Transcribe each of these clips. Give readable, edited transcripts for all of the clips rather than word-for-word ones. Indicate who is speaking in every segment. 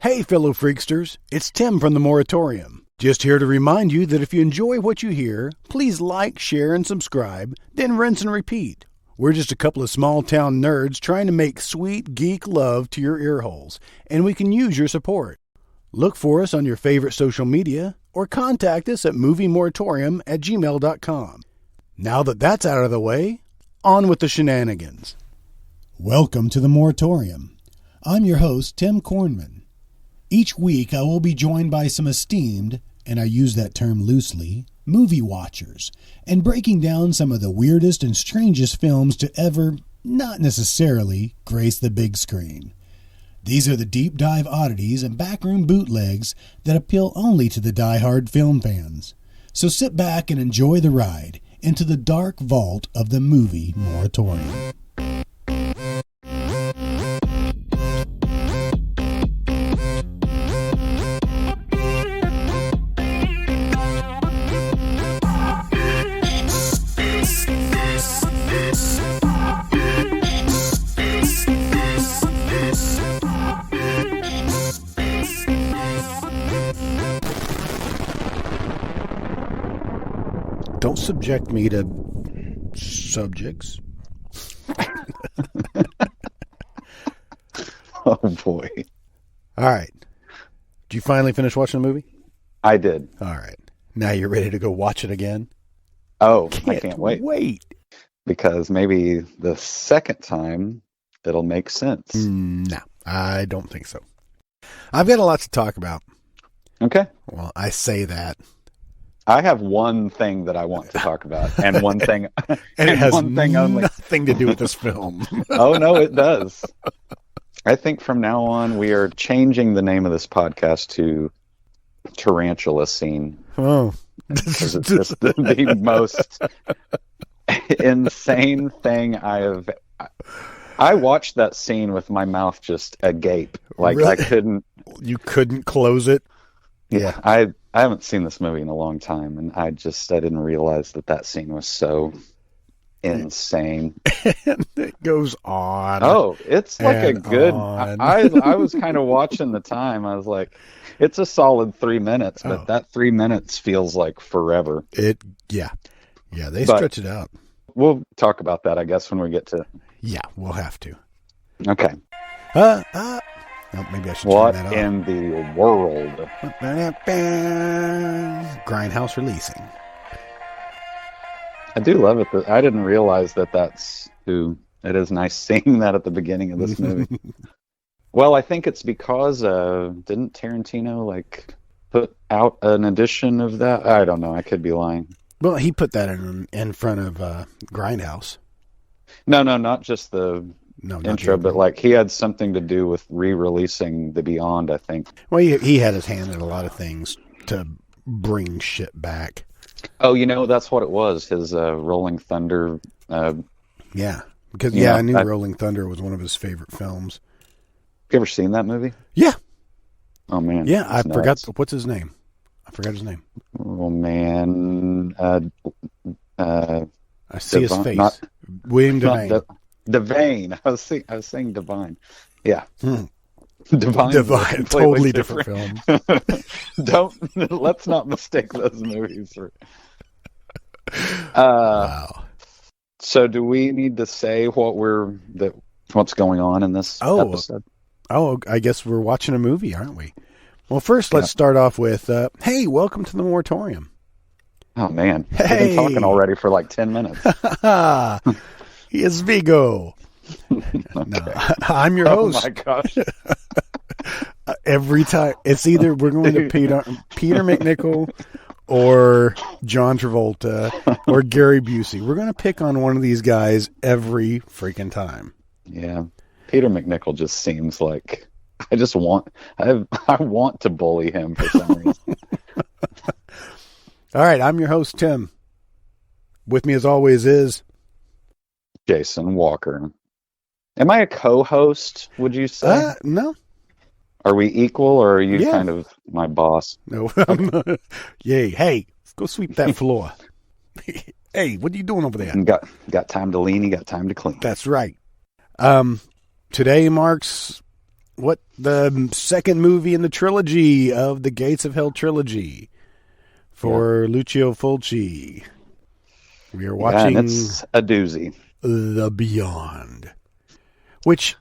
Speaker 1: Hey, fellow freaksters, it's Tim from the Moratorium. Just here to remind you that if you enjoy what you hear, please like, share, and subscribe, then rinse and repeat. We're just a couple of small-town nerds trying to make sweet geek love to your ear holes, and we can use your support. Look for us on your favorite social media, or contact us at moviemoratorium@gmail.com. Now that that's out of the way, on with the shenanigans. Welcome to the Moratorium. I'm your host, Tim Kornman. Each week, I will be joined by some esteemed, and I use that term loosely, movie watchers, and breaking down some of the weirdest and strangest films to ever, not necessarily, grace the big screen. These are the deep dive oddities and backroom bootlegs that appeal only to the die-hard film fans. So sit back and enjoy the ride into the dark vault of the movie Moratorium. Don't subject me to subjects.
Speaker 2: Oh, boy.
Speaker 1: All right. Did you finally finish watching the movie?
Speaker 2: I did.
Speaker 1: All right. Now you're ready to go watch it again?
Speaker 2: Oh, I can't wait.
Speaker 1: Because
Speaker 2: Because maybe the second time it'll make sense.
Speaker 1: no, I don't think so. I've got a lot to talk about.
Speaker 2: Okay.
Speaker 1: Well, I say that.
Speaker 2: I have one thing that I want to talk about, and one thing,
Speaker 1: And it has
Speaker 2: one thing only.
Speaker 1: nothing to do with this film.
Speaker 2: Oh, no, it does. I think from now on, we are changing the name of this podcast to Tarantula Scene.
Speaker 1: Oh.
Speaker 2: Because it's just the most insane thing I watched that scene with my mouth just agape. Like,
Speaker 1: Really?
Speaker 2: I couldn't.
Speaker 1: You couldn't close it?
Speaker 2: Yeah, I haven't seen this movie in a long time, and I didn't realize that scene was so insane.
Speaker 1: And it goes on.
Speaker 2: Oh, it's like a
Speaker 1: And
Speaker 2: good.
Speaker 1: on.
Speaker 2: I was kind of watching the time. I was like, it's a solid 3 minutes, but
Speaker 1: Oh.
Speaker 2: that 3 minutes feels like forever.
Speaker 1: Yeah, they
Speaker 2: But-
Speaker 1: stretch it out.
Speaker 2: We'll talk about that, I guess, when we get to.
Speaker 1: Yeah, we'll have to.
Speaker 2: Okay,
Speaker 1: Oh, maybe I should
Speaker 2: what
Speaker 1: turn that
Speaker 2: in the world?
Speaker 1: off. Grindhouse releasing.
Speaker 2: I do love it. I didn't realize that's who. It is nice seeing that at the beginning of this movie. Well, I think it's because didn't Tarantino put out an edition of that? I don't know. I could be lying.
Speaker 1: Well, he put that in front of Grindhouse.
Speaker 2: No, not just the
Speaker 1: No, not
Speaker 2: intro,
Speaker 1: the-
Speaker 2: but he had something to do with re-releasing The Beyond, I think.
Speaker 1: Well, he had his hand in a lot of things to bring shit back.
Speaker 2: Oh, that's what it was. His Rolling Thunder.
Speaker 1: Yeah, because
Speaker 2: Yeah,
Speaker 1: I knew
Speaker 2: I-
Speaker 1: Rolling Thunder was one of his favorite films.
Speaker 2: You ever seen that movie?
Speaker 1: Yeah,
Speaker 2: Oh man.
Speaker 1: yeah. I
Speaker 2: it's
Speaker 1: forgot
Speaker 2: nuts.
Speaker 1: what's his name. I forgot his name.
Speaker 2: Oh man.
Speaker 1: I see his
Speaker 2: Devine-
Speaker 1: face.
Speaker 2: not-
Speaker 1: William
Speaker 2: Not
Speaker 1: Devane.
Speaker 2: Divine. I was saying Divine. Yeah.
Speaker 1: Hmm.
Speaker 2: Divine.
Speaker 1: Divine. Totally different film.
Speaker 2: Let's not mistake those movies.
Speaker 1: Wow.
Speaker 2: So do we need to say what's going on in this episode?
Speaker 1: Oh, I guess we're watching a movie, aren't we? Well, first, let's start off with, hey, welcome to the Moratorium.
Speaker 2: Oh man. We've
Speaker 1: Hey.
Speaker 2: been talking already for 10 minutes.
Speaker 1: He is Vigo. No, I'm your
Speaker 2: Oh
Speaker 1: host.
Speaker 2: my gosh.
Speaker 1: Every time, it's either we're going to Peter McNichol or John Travolta or Gary Busey. We're going to pick on one of these guys every freaking time.
Speaker 2: Yeah. Peter McNichol just seems like I want to bully him for some reason.
Speaker 1: All right, I'm your host, Tim. With me, as always, is
Speaker 2: Jason Walker. Am I a co-host, would you say?
Speaker 1: no.
Speaker 2: Are we equal, or are you
Speaker 1: Yeah.
Speaker 2: kind of my boss?
Speaker 1: No. Yay. Hey, go sweep that floor. Hey, what are you doing over there?
Speaker 2: You got time to lean, you got time to clean.
Speaker 1: That's right. Today marks what the second movie in the trilogy of the Gates of Hell trilogy for Lucio Fulci. We are watching
Speaker 2: and it's a doozy.
Speaker 1: The Beyond. Which,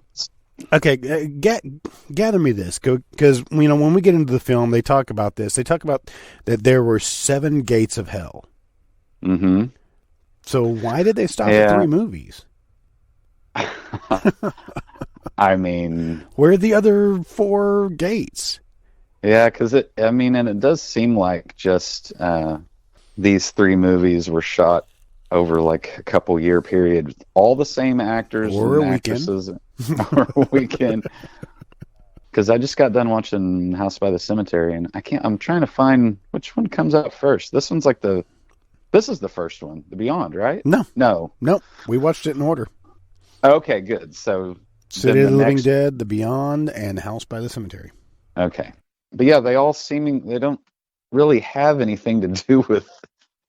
Speaker 1: okay, gather me this, because when we get into the film, they talk about this. They talk about that there were 7 gates of hell.
Speaker 2: Mm-hmm.
Speaker 1: So why did they stop at 3 movies?
Speaker 2: I mean,
Speaker 1: where are the other 4 gates?
Speaker 2: Yeah, because it does seem like just these 3 movies were shot over like a couple year period, all the same actors
Speaker 1: or
Speaker 2: and actresses, or a weekend. Because I just got done watching House by the Cemetery, and I'm trying to find which one comes out first. This is the first one, The Beyond, right? No.
Speaker 1: We watched it in order.
Speaker 2: Okay, good. So
Speaker 1: City of the Living Dead, The Beyond, and House by the Cemetery.
Speaker 2: Okay. But yeah, they don't really have anything to do with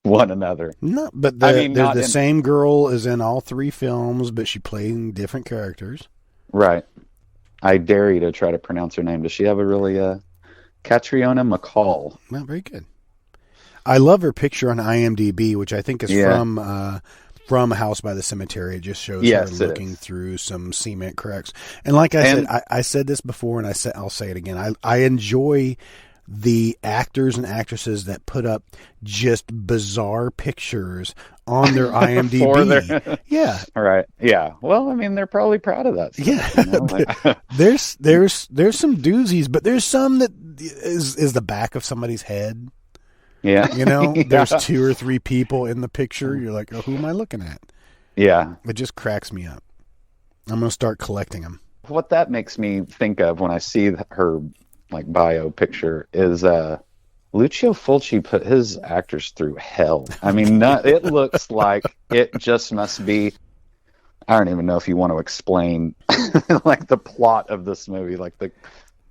Speaker 2: one another.
Speaker 1: No, but the same girl is in all 3 films, but she playing different characters.
Speaker 2: Right. I dare you to try to pronounce her name. Does she have a really Catriona McCall?
Speaker 1: Not very good. I love her picture on IMDb, which I think is from House by the Cemetery. It just shows her looking through some cement cracks. And like I said, I said this before, and I'll say it again. I enjoy the actors and actresses that put up just bizarre pictures on their IMDb. Yeah.
Speaker 2: All right. Yeah. Well, I mean, they're probably proud of that stuff,
Speaker 1: Yeah. There's some doozies, but there's some that is the back of somebody's head.
Speaker 2: Yeah.
Speaker 1: There's 2 or 3 people in the picture. You're like, oh, who am I looking at?
Speaker 2: Yeah.
Speaker 1: It just cracks me up. I'm going to start collecting them.
Speaker 2: What that makes me think of when I see her bio picture is Lucio Fulci put his actors through hell. I mean, it looks like it just must be. I don't even know if you want to explain like the plot of this movie, like the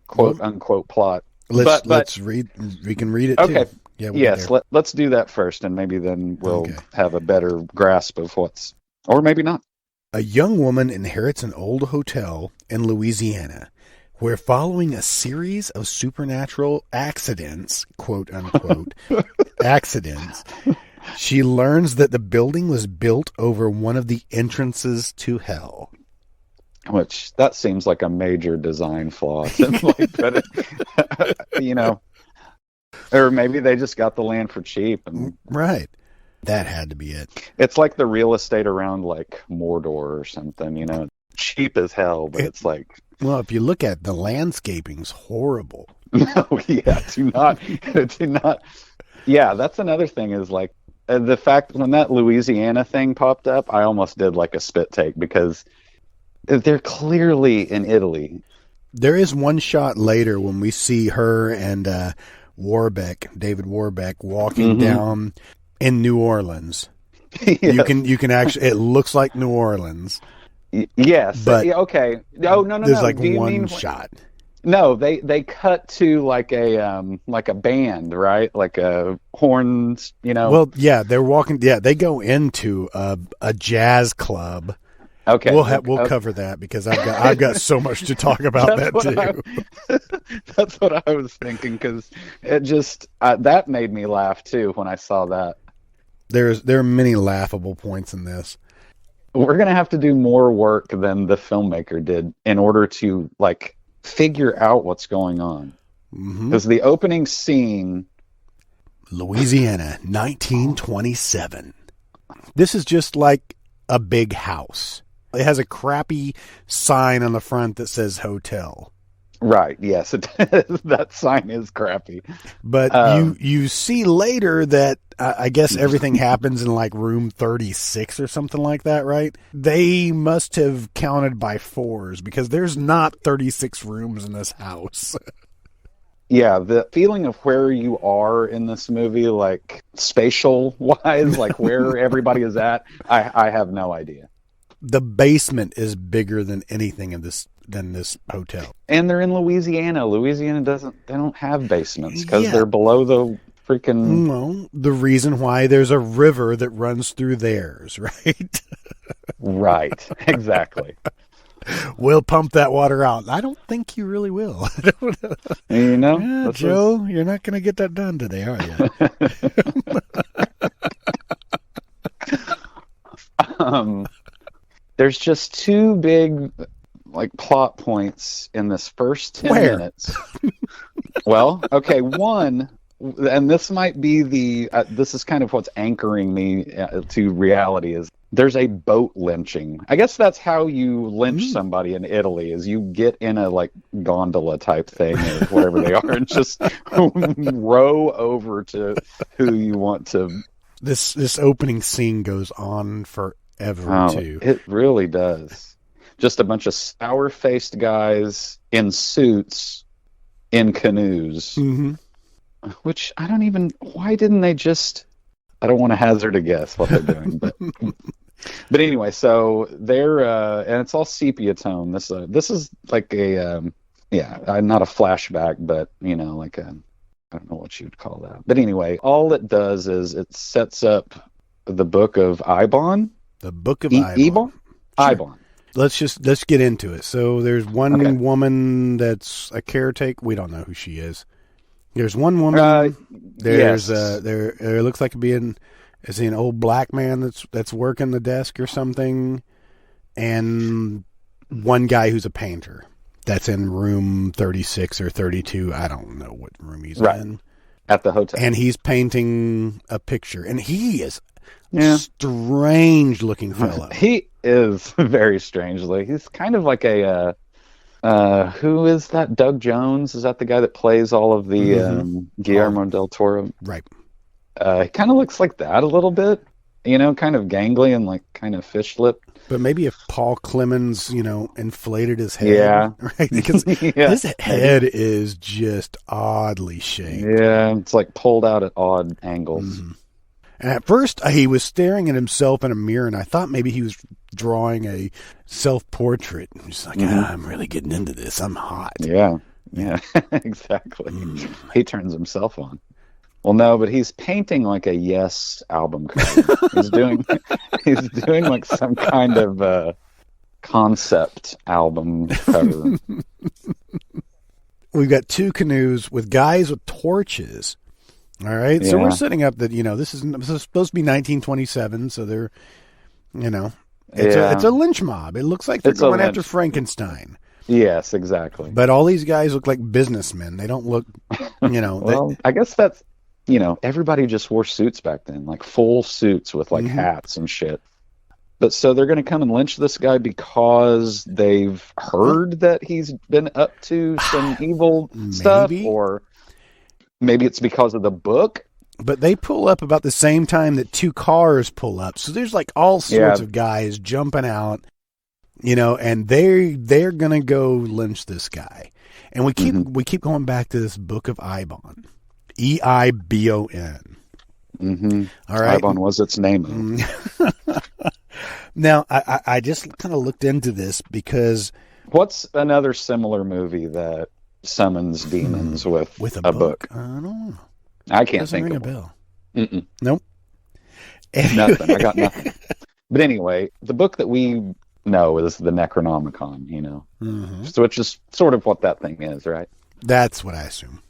Speaker 2: quote unquote plot.
Speaker 1: Let's read. We can read it.
Speaker 2: Okay.
Speaker 1: Too. Yeah.
Speaker 2: Yes. Let's do that first, and maybe then we'll have a better grasp of or maybe not.
Speaker 1: A young woman inherits an old hotel in Louisiana, where following a series of supernatural accidents, quote unquote, accidents, she learns that the building was built over one of the entrances to hell.
Speaker 2: Which, that seems like a major design flaw. Or maybe they just got the land for cheap.
Speaker 1: Right. That had to be it.
Speaker 2: It's like the real estate around like Mordor or something, cheap as hell, but it's like...
Speaker 1: Well, if you look at the landscaping's horrible.
Speaker 2: No, yeah, do not. Yeah, that's another thing is like the fact when that Louisiana thing popped up, I almost did like a spit take because they're clearly in Italy.
Speaker 1: There is one shot later when we see her and David Warbeck, walking down in New Orleans. Yes. You can actually, it looks like New Orleans.
Speaker 2: Yes.
Speaker 1: But
Speaker 2: okay. Oh, no.
Speaker 1: There's like one shot.
Speaker 2: No, they cut to like a band, right? Like a horns,
Speaker 1: Well, yeah, they're walking. Yeah, they go into a jazz club.
Speaker 2: Okay,
Speaker 1: we'll cover that because I've got so much to talk about that too.
Speaker 2: That's what I was thinking because it just that made me laugh too when I saw that.
Speaker 1: There are many laughable points in this.
Speaker 2: We're gonna have to do more work than the filmmaker did in order to like figure out what's going on. Because the opening scene,
Speaker 1: Louisiana, 1927. This is just like a big house. It has a crappy sign on the front that says hotel.
Speaker 2: Right, yes. That sign is crappy.
Speaker 1: But you see later that I guess everything happens in like room 36 or something like that, right? They must have counted by 4s because there's not 36 rooms in this house.
Speaker 2: Yeah, the feeling of where you are in this movie, like spatial-wise, like where everybody is at, I have no idea.
Speaker 1: The basement is bigger than anything in this hotel.
Speaker 2: And they're in Louisiana. They don't have basements because they're below the freaking...
Speaker 1: Well, the reason why there's a river that runs through theirs, right?
Speaker 2: Right, exactly.
Speaker 1: We'll pump that water out. I don't think you really will.
Speaker 2: You know,
Speaker 1: Yeah, Joe, you're not going to get that done today, are
Speaker 2: you? There's just two big, like, plot points in this first 10 minutes. Well, okay, one, and this might be this is kind of what's anchoring me to reality, is there's a boat lynching. I guess that's how you lynch somebody in Italy, is you get in a, like, gondola type thing or whatever they are and just row over to who you want to.
Speaker 1: This opening scene goes on forever, too.
Speaker 2: It really does. Just a bunch of sour-faced guys in suits in canoes.
Speaker 1: Mm-hmm.
Speaker 2: Which why didn't they just, I don't want to hazard a guess what they're doing, but anyway, so they're, and it's all sepia tone. This is like not a flashback, but, you know, like I don't know what you'd call that. But anyway, all it does is it sets up the book of Ibon.
Speaker 1: The book of Ibon.
Speaker 2: Sure. Ibon.
Speaker 1: Let's get into it. So there's one woman that's a caretaker. We don't know who she is. There's one woman. There's there looks like is he an old black man that's working the desk or something, and one guy who's a painter that's in room 36 or 32. I don't know what room he's in.
Speaker 2: At the hotel.
Speaker 1: And he's painting a picture, and he is strange looking fellow.
Speaker 2: He is very strange. Like, he's kind of like a who is that? Doug Jones? Is that the guy that plays all of the Guillermo del Toro?
Speaker 1: Right.
Speaker 2: He kind of looks like that a little bit, you know, kind of gangly and like kind of fish-lipped.
Speaker 1: But maybe if Paul Clemens, you know, inflated his head.
Speaker 2: Yeah.
Speaker 1: Right? Because his head is just oddly shaped.
Speaker 2: Yeah, it's like pulled out at odd angles.
Speaker 1: Mm-hmm. And at first, he was staring at himself in a mirror, and I thought maybe he was drawing a self-portrait. He's like, I'm really getting into this. I'm hot.
Speaker 2: Yeah, exactly. He turns himself on. Well, no, but he's painting like a Yes album cover. he's doing like some kind of concept album cover.
Speaker 1: We've got two canoes with guys with torches. All right, so we're setting up that, you know, this is supposed to be 1927, so they're, you know, it's a lynch mob. It looks like they're going after Frankenstein.
Speaker 2: Yes, exactly.
Speaker 1: But all these guys look like businessmen. They don't look, you know.
Speaker 2: Well, I guess that's, you know, everybody just wore suits back then, like full suits with like hats and shit. But so they're going to come and lynch this guy because they've heard that he's been up to some evil stuff, or maybe it's because of the book.
Speaker 1: But they pull up about the same time that two cars pull up. So there's like all sorts of guys jumping out, you know, and they're going to go lynch this guy. And we keep going back to this book of Ibon. E-I-B-O-N.
Speaker 2: Mm-hmm.
Speaker 1: All right.
Speaker 2: Ibon was its name.
Speaker 1: Now, I just kind of looked into this because...
Speaker 2: What's another similar movie that summons demons with a book?
Speaker 1: I don't know.
Speaker 2: I can't think
Speaker 1: ring
Speaker 2: of
Speaker 1: a bell.
Speaker 2: Mm-mm.
Speaker 1: Nope.
Speaker 2: Nothing. I got nothing. But anyway, the book that we know is the Necronomicon, you know, so which is sort of what that thing is, right?
Speaker 1: That's what I assume.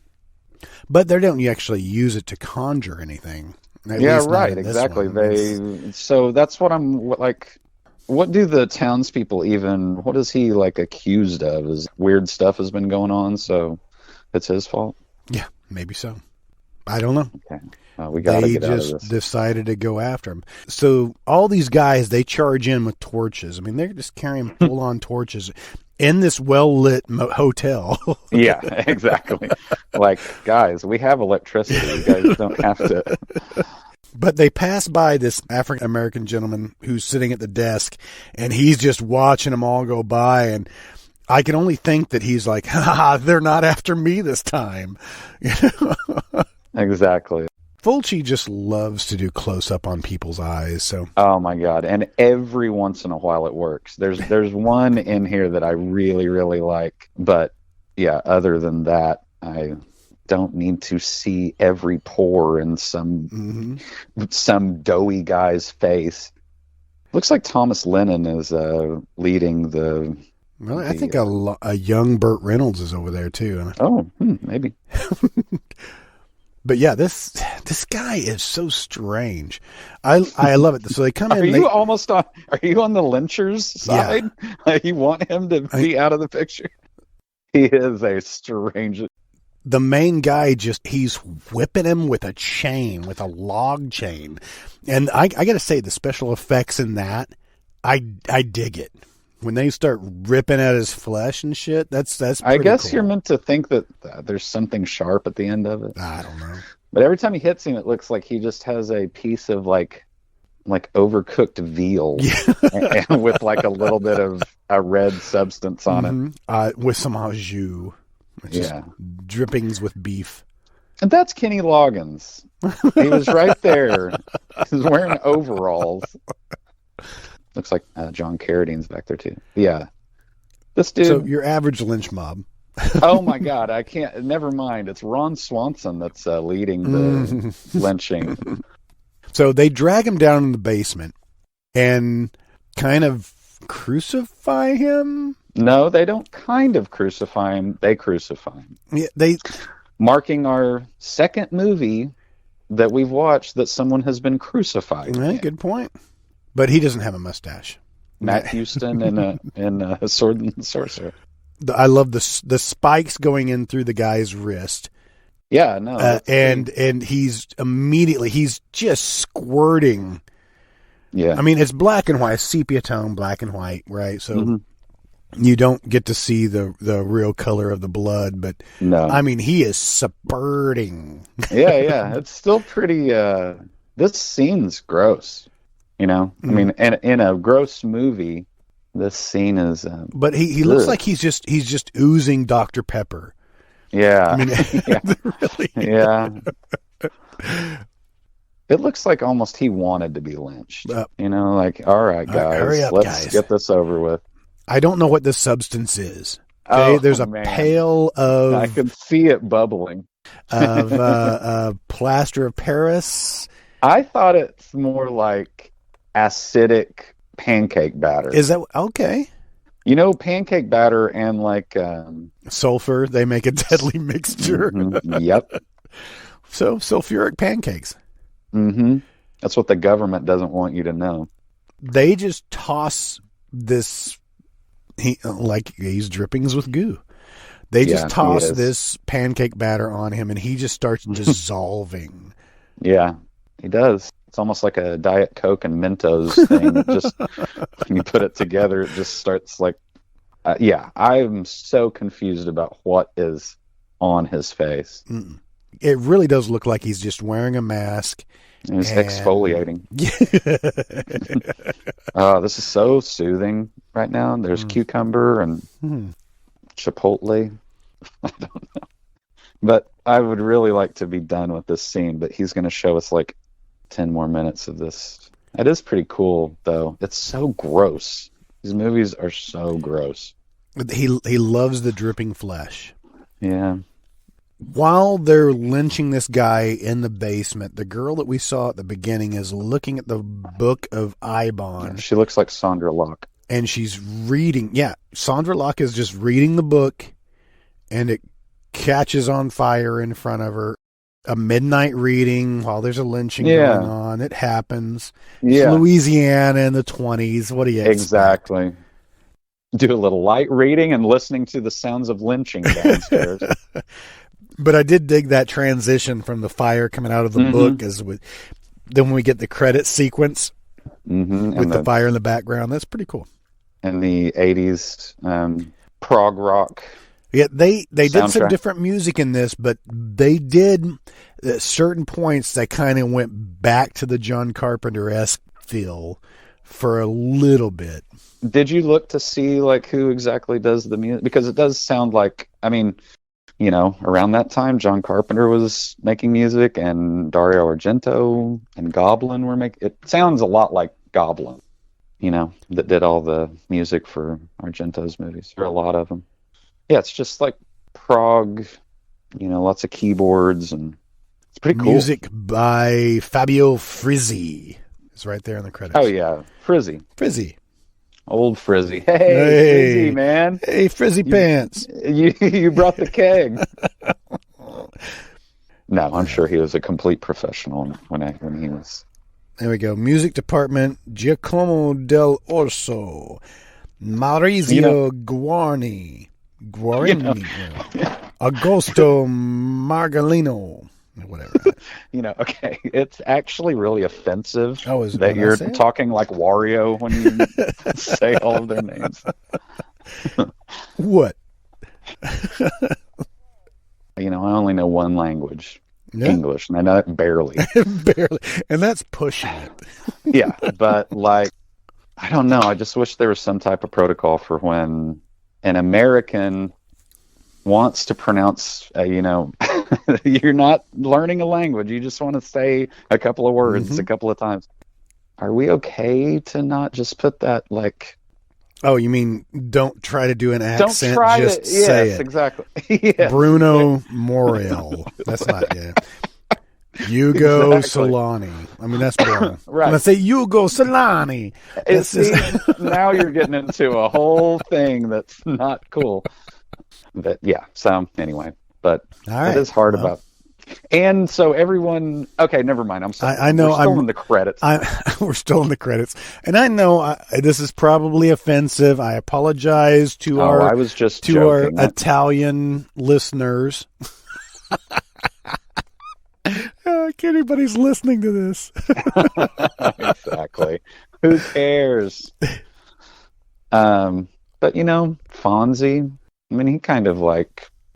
Speaker 1: But they don't actually use it to conjure anything.
Speaker 2: Yeah, right. Exactly. So that's what I'm like. What do the townspeople even? What is he like accused of? Is weird stuff has been going on, so it's his fault?
Speaker 1: Yeah, maybe so. I don't know.
Speaker 2: Okay. We got to get out of this.
Speaker 1: They just decided to go after him. So all these guys, they charge in with torches. I mean, they're just carrying full-on torches in this well-lit hotel.
Speaker 2: Yeah, exactly. Like, guys, we have electricity. You guys don't have to.
Speaker 1: But they pass by this African-American gentleman who's sitting at the desk, and he's just watching them all go by, and I can only think that he's like, they're not after me this time.
Speaker 2: Exactly.
Speaker 1: Fulci just loves to do close-up on people's eyes. So,
Speaker 2: oh my God! And every once in a while it works. There's one in here that I really, really like, but yeah, other than that, I don't need to see every pore in some doughy guy's face. Looks like Thomas Lennon is leading the
Speaker 1: Well, I think a young Burt Reynolds is over there too.
Speaker 2: Oh, maybe.
Speaker 1: But yeah, this guy is so strange. I love it. So they come in.
Speaker 2: Are you on the lyncher's side? Yeah. Like, you want him to be out of the picture? He is a strange.
Speaker 1: The main guy he's whipping him with a log chain. And I got to say, the special effects in that, I dig it. When they start ripping at his flesh and shit, that's pretty
Speaker 2: I guess
Speaker 1: cool.
Speaker 2: You're meant to think that there's something sharp at the end of it.
Speaker 1: I don't know.
Speaker 2: But every time he hits him, it looks like he just has a piece of like overcooked veal, and with like a little bit of a red substance on
Speaker 1: it, with some au jus, drippings with beef.
Speaker 2: And that's Kenny Loggins. He was right there. He's wearing overalls. Looks like John Carradine's back there too. Yeah, this dude.
Speaker 1: So your average lynch mob.
Speaker 2: Oh my God, I can't. Never mind. It's Ron Swanson that's leading the lynching.
Speaker 1: So they drag him down in the basement and kind of crucify him.
Speaker 2: No, they don't kind of crucify him. They crucify him.
Speaker 1: Yeah,
Speaker 2: marking our second movie that we've watched that someone has been crucified.
Speaker 1: Yeah, good point. But he doesn't have a mustache.
Speaker 2: Matt Houston in a Sword and Sorcerer.
Speaker 1: I love the spikes going in through the guy's wrist.
Speaker 2: Yeah, no.
Speaker 1: And he's just squirting.
Speaker 2: Yeah.
Speaker 1: I mean, it's black and white, sepia tone, black and white, right? So you don't get to see the real color of the blood, but
Speaker 2: no.
Speaker 1: I mean, he is spurting.
Speaker 2: Yeah. It's still pretty. This scene's gross. You know, I mean, and in a gross movie, this scene is.
Speaker 1: But he looks like he's just oozing Dr. Pepper.
Speaker 2: Yeah.
Speaker 1: I mean,
Speaker 2: really. Yeah. It looks like almost he wanted to be lynched. You know, like, all right, guys,
Speaker 1: hurry up,
Speaker 2: let's get this over with.
Speaker 1: I don't know what this substance is. Okay, there's a pail of.
Speaker 2: I can see it bubbling.
Speaker 1: Of plaster of Paris.
Speaker 2: I thought it's more like acidic pancake batter.
Speaker 1: Is that okay?
Speaker 2: You know, pancake batter and like
Speaker 1: sulfur, they make a deadly mixture.
Speaker 2: Yep.
Speaker 1: So sulfuric pancakes.
Speaker 2: That's what the government doesn't want you to know.
Speaker 1: They just toss this he's drippings with goo. They just toss this pancake batter on him and he just starts dissolving. Yeah,
Speaker 2: he does. It's almost like a Diet Coke and Mentos thing. Just when you put it together, it just starts like, I'm so confused about what is on his face.
Speaker 1: It really does look like he's just wearing a mask.
Speaker 2: And he's exfoliating. This is so soothing right now. There's cucumber and chipotle. I don't know. But I would really like to be done with this scene, but he's going to show us like 10 more minutes of this. It is pretty cool, though. It's so gross. These movies are so gross.
Speaker 1: He loves the dripping flesh.
Speaker 2: Yeah.
Speaker 1: While they're lynching this guy in the basement, the girl that we saw at the beginning is looking at the book of Ibon.
Speaker 2: Yeah, she looks like Sandra Locke.
Speaker 1: And she's reading. Yeah, Sandra Locke is just reading the book, and it catches on fire in front of her. A midnight reading while there's a lynching going on. It happens.
Speaker 2: Yeah.
Speaker 1: It's Louisiana in the 20s. What do you expect?
Speaker 2: Exactly. Do a little light reading and listening to the sounds of lynching downstairs.
Speaker 1: But I did dig that transition from the fire coming out of the book then when we get the credit sequence with the fire in the background. That's pretty cool.
Speaker 2: And the 80s prog rock.
Speaker 1: Yeah, they did some different music in this, but they did at certain points they kind of went back to the John Carpenter-esque feel for a little bit.
Speaker 2: Did you look to see like who exactly does the music? Because it does sound like, I mean, you know, around that time John Carpenter was making music and Dario Argento and Goblin were making. It sounds a lot like Goblin, you know, that did all the music for Argento's movies, or a lot of them. Yeah, it's just like prog, you know, lots of keyboards, and it's pretty cool.
Speaker 1: Music by Fabio Frizzi is right there in the credits.
Speaker 2: Oh, yeah. Frizzi.
Speaker 1: Frizzi.
Speaker 2: Old Frizzy. Hey,
Speaker 1: Hey.
Speaker 2: Frizzy, man.
Speaker 1: Hey, Frizzy Pants.
Speaker 2: You brought the keg. No, I'm sure he was a complete professional when he was.
Speaker 1: There we go. Music department, Giacomo del Orso. Maurizio Guarni. Agosto Margalino. Whatever.
Speaker 2: Okay, it's actually really offensive
Speaker 1: is
Speaker 2: that you're talking like Wario when you say all of their names.
Speaker 1: What?
Speaker 2: I only know one language. Yeah. English, and I know it barely.
Speaker 1: Barely. And that's pushing it.
Speaker 2: Yeah, but I don't know. I just wish there was some type of protocol for when an American wants to pronounce, you're not learning a language. You just want to say a couple of words a couple of times. Are we okay to not just put that
Speaker 1: Oh, you mean don't try to do an accent,
Speaker 2: don't try
Speaker 1: just say it.
Speaker 2: Exactly. Yes.
Speaker 1: Bruno Morel. That's not it. Hugo Solani. I mean, that's boring.
Speaker 2: Right.
Speaker 1: When I say Hugo Solani.
Speaker 2: Now you're getting into a whole thing that's not cool. But yeah, so anyway. But it is hard about... And so everyone... Okay, never mind. I'm sorry.
Speaker 1: I know.
Speaker 2: We're still in the credits.
Speaker 1: We're still in the credits. And I know this is probably offensive. I apologize to our Italian listeners. Anybody's listening to this.
Speaker 2: Exactly. Who cares? But Fonzie, I mean, he kind of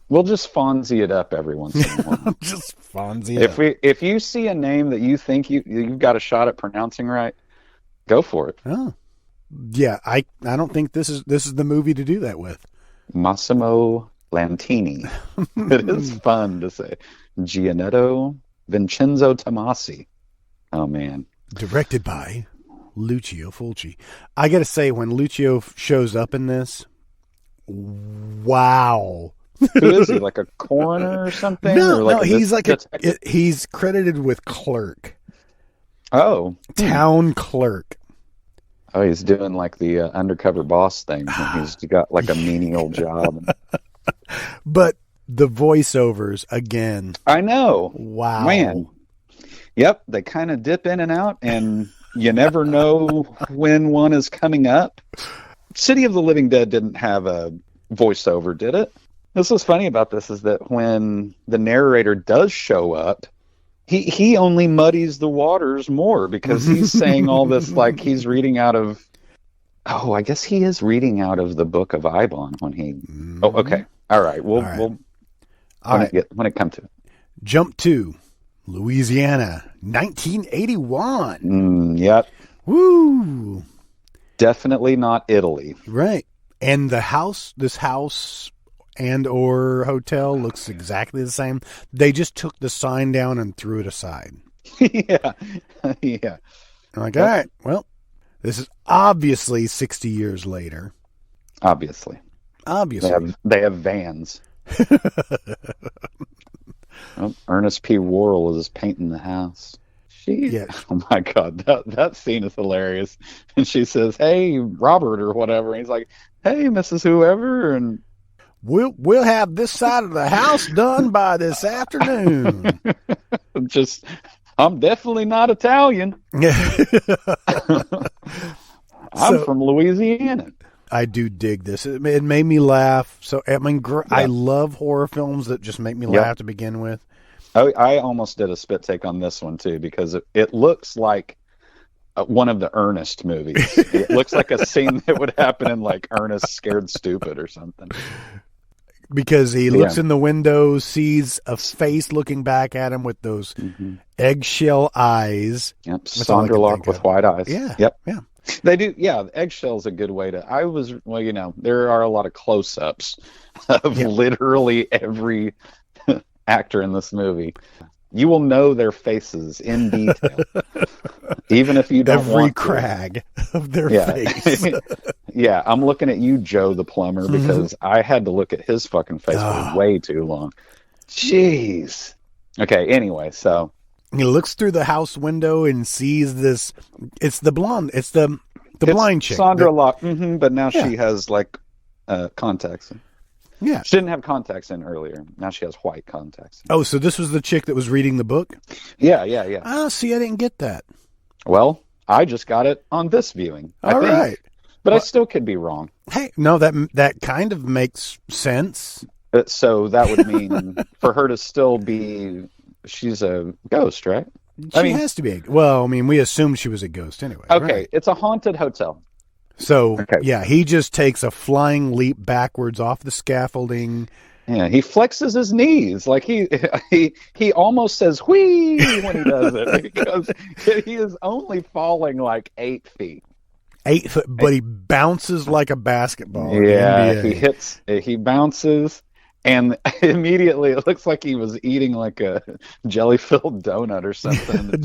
Speaker 2: we'll just Fonzie it up every once in a while.
Speaker 1: Just Fonzie it up.
Speaker 2: If you see a name that you think you've got a shot at pronouncing right, go for it.
Speaker 1: Oh. Yeah, I don't think this is the movie to do that with.
Speaker 2: Massimo Lantini. It is fun to say. Gianetto Vincenzo Tomasi. Oh man. Directed
Speaker 1: by Lucio Fulci. I got to say, when Lucio shows up in this, wow.
Speaker 2: Who is he? Like a coroner or something?
Speaker 1: No, he's he's credited with clerk.
Speaker 2: Oh.
Speaker 1: Town clerk.
Speaker 2: Oh, he's doing the undercover boss thing. He's got a menial job.
Speaker 1: But the voiceovers, again.
Speaker 2: I know.
Speaker 1: Wow.
Speaker 2: Man. Yep, they kind of dip in and out, and you never know when one is coming up. City of the Living Dead didn't have a voiceover, did it? This was funny about this is that when the narrator does show up, he only muddies the waters more because he's saying all this like he's reading out of... Oh, I guess he is reading out of the book of Ibon when he... Oh, okay. All right. We'll when it comes to it.
Speaker 1: Jump to Louisiana, 1981.
Speaker 2: Yep.
Speaker 1: Woo!
Speaker 2: Definitely not Italy.
Speaker 1: Right. And this house and or hotel looks exactly the same. They just took the sign down and threw it aside.
Speaker 2: Yeah. Yeah.
Speaker 1: I'm like, all right, well, this is obviously 60 years later.
Speaker 2: Obviously. They have vans. Ernest P. Worrell is painting the house. Oh my God, that scene is hilarious. And she says, "Hey, Robert," or whatever. And he's like, "Hey, Mrs. Whoever," and
Speaker 1: we'll have this side of the house done by this afternoon.
Speaker 2: I'm definitely not Italian. I'm from Louisiana.
Speaker 1: I do dig this. It made me laugh. So I love horror films that just make me laugh to begin with.
Speaker 2: I almost did a spit take on this one too because it looks like one of the Ernest movies. It looks like a scene that would happen in like Ernest Scared Stupid or something.
Speaker 1: Because he looks in the window, sees a face looking back at him with those eggshell eyes.
Speaker 2: Yep, Sonderlock with white eyes.
Speaker 1: Yeah.
Speaker 2: Yep.
Speaker 1: Yeah.
Speaker 2: They do, eggshell's a good way to... there are a lot of close-ups of literally every actor in this movie. You will know their faces in detail, even if you don't want
Speaker 1: every crag of their face.
Speaker 2: Yeah, I'm looking at you, Joe the plumber, because I had to look at his fucking face for way too long. Jeez. Okay, anyway, so...
Speaker 1: He looks through the house window and sees this. It's the blonde. It's the The blind chick.
Speaker 2: Sandra Locke, but now she has like contacts.
Speaker 1: Yeah.
Speaker 2: She didn't have contacts in earlier. Now she has white contacts.
Speaker 1: Oh, so this was the chick that was reading the book?
Speaker 2: Yeah.
Speaker 1: Oh, see, I didn't get that.
Speaker 2: Well, I just got it on this viewing.
Speaker 1: All right.
Speaker 2: But I still could be wrong.
Speaker 1: Hey, no, that kind of makes sense.
Speaker 2: So that would mean for her to still be, she's a ghost, right?
Speaker 1: She has to be. Well, I mean, we assumed she was a ghost anyway.
Speaker 2: Okay,
Speaker 1: right?
Speaker 2: It's a haunted hotel.
Speaker 1: So, yeah, he just takes a flying leap backwards off the scaffolding.
Speaker 2: Yeah, he flexes his knees. Like he almost says whee when he does it because he is only falling like 8 feet.
Speaker 1: 8 foot, but he bounces like a basketball.
Speaker 2: Yeah, he bounces, and immediately it looks like he was eating like a jelly-filled donut or something.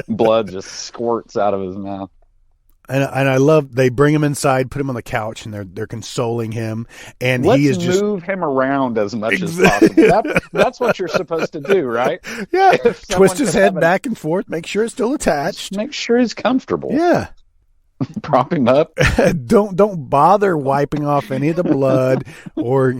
Speaker 2: Blood just squirts out of his mouth.
Speaker 1: And I love they bring him inside, put him on the couch, and they're consoling him. And he is just
Speaker 2: move him around as much as possible. That's what you're supposed to do, right?
Speaker 1: Yeah, twist his head back and forth, make sure it's still attached,
Speaker 2: make sure he's comfortable.
Speaker 1: Yeah.
Speaker 2: Prop him up.
Speaker 1: Don't bother wiping off any of the blood or,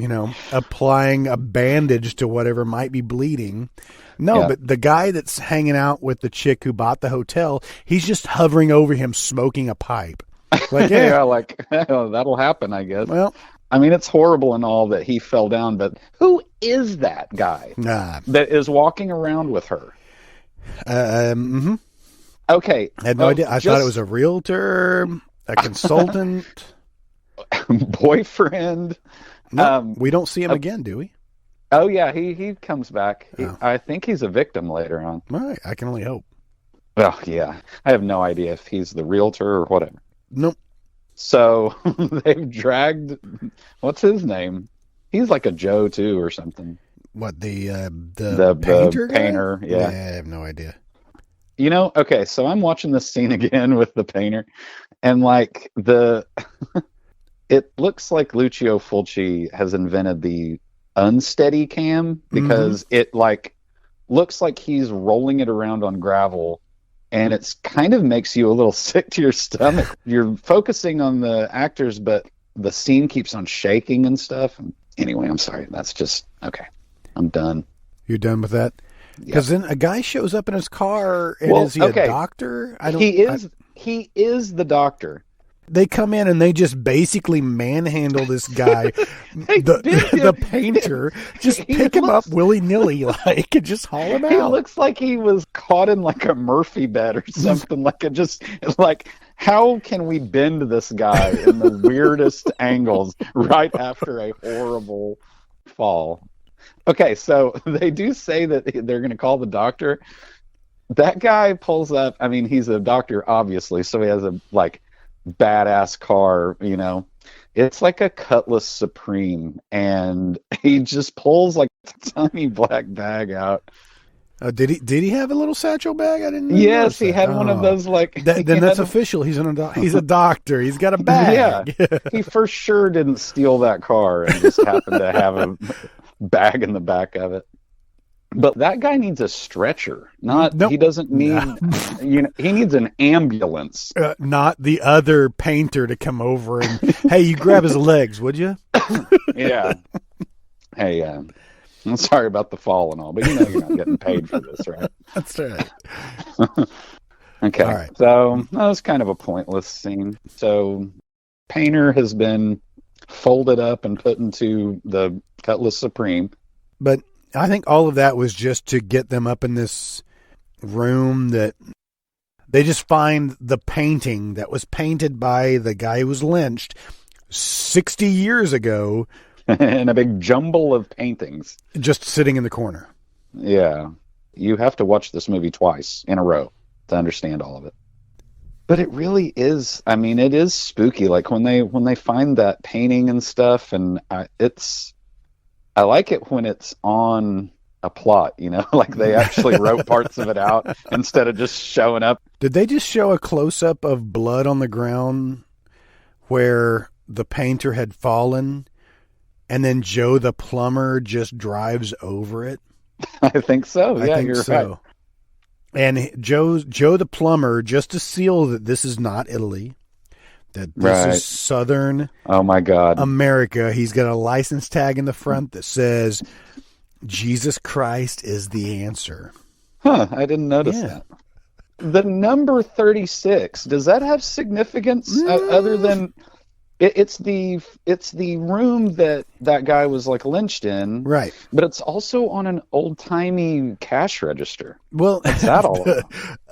Speaker 1: applying a bandage to whatever might be bleeding. No, but the guy that's hanging out with the chick who bought the hotel, he's just hovering over him smoking a pipe. Like,
Speaker 2: that'll happen, I guess.
Speaker 1: Well,
Speaker 2: I mean, it's horrible and all that he fell down, but who is that guy that is walking around with her? Okay.
Speaker 1: I had no idea. I thought it was a realtor, a consultant.
Speaker 2: Boyfriend.
Speaker 1: No, we don't see him again, do we?
Speaker 2: Oh, yeah, he comes back. I think he's a victim later on.
Speaker 1: All right, I can only hope.
Speaker 2: Well, yeah. I have no idea if he's the realtor or whatever.
Speaker 1: Nope.
Speaker 2: So they've dragged, what's his name? He's like a Joe, too, or something.
Speaker 1: What, the painter guy?
Speaker 2: Painter, yeah.
Speaker 1: I have no idea.
Speaker 2: Okay, so I'm watching this scene again with the painter, and like it looks like Lucio Fulci has invented the unsteady cam because it like looks like he's rolling it around on gravel, and it's kind of makes you a little sick to your stomach. You're focusing on the actors, but the scene keeps on shaking and stuff. Anyway, I'm sorry. That's just okay. I'm done.
Speaker 1: You're done with that? Because then a guy shows up in his car, and is he a doctor?
Speaker 2: He is the doctor.
Speaker 1: They come in and they just basically manhandle this guy, the painter, just pick him up willy-nilly, like, and just haul him out.
Speaker 2: He looks like he was caught in like a Murphy bed or something. How can we bend this guy in the weirdest angles right after a horrible fall? Okay, so they do say that they're going to call the doctor. That guy pulls up. I mean, he's a doctor, obviously, so he has a, badass car, It's like a Cutlass Supreme, and he just pulls, a tiny black bag out.
Speaker 1: Did he have a little satchel bag? I didn't know.
Speaker 2: Yes, he had one of those,
Speaker 1: then that's official. He's a doctor. He's got a bag.
Speaker 2: Yeah, he for sure didn't steal that car and just happened to have a bag in the back of it. But that guy needs a stretcher. He doesn't need. He needs an ambulance.
Speaker 1: Not the other painter to come over and hey, you grab his legs, would you?
Speaker 2: Yeah. Hey, I'm sorry about the fall and all, but you're not getting paid for this, right?
Speaker 1: That's right.
Speaker 2: Okay.
Speaker 1: All right.
Speaker 2: So that was kind of a pointless scene. So painter has been folded up and put into the Cutlass Supreme.
Speaker 1: But I think all of that was just to get them up in this room that they just find the painting that was painted by the guy who was lynched 60 years ago.
Speaker 2: And a big jumble of paintings.
Speaker 1: Just sitting in the corner.
Speaker 2: Yeah. You have to watch this movie twice in a row to understand all of it. But it really is, it is spooky. Like when they find that painting and stuff, and I like it when it's on a plot, like they actually wrote parts of it out instead of just showing up.
Speaker 1: Did they just show a close-up of blood on the ground where the painter had fallen, and then Joe the plumber just drives over it?
Speaker 2: I think so. Yeah,
Speaker 1: you're so. Right. And Joe the plumber, just to seal that this is not Italy, that this
Speaker 2: Right.
Speaker 1: is Southern
Speaker 2: Oh my God.
Speaker 1: America. He's got a license tag in the front that says Jesus Christ is the answer.
Speaker 2: Huh, I didn't notice
Speaker 1: Yeah.
Speaker 2: that. The number 36, does that have significance other than it's the room that guy was like lynched in,
Speaker 1: Right.
Speaker 2: but it's also on an old-timey cash register.
Speaker 1: Well,
Speaker 2: What's that all about?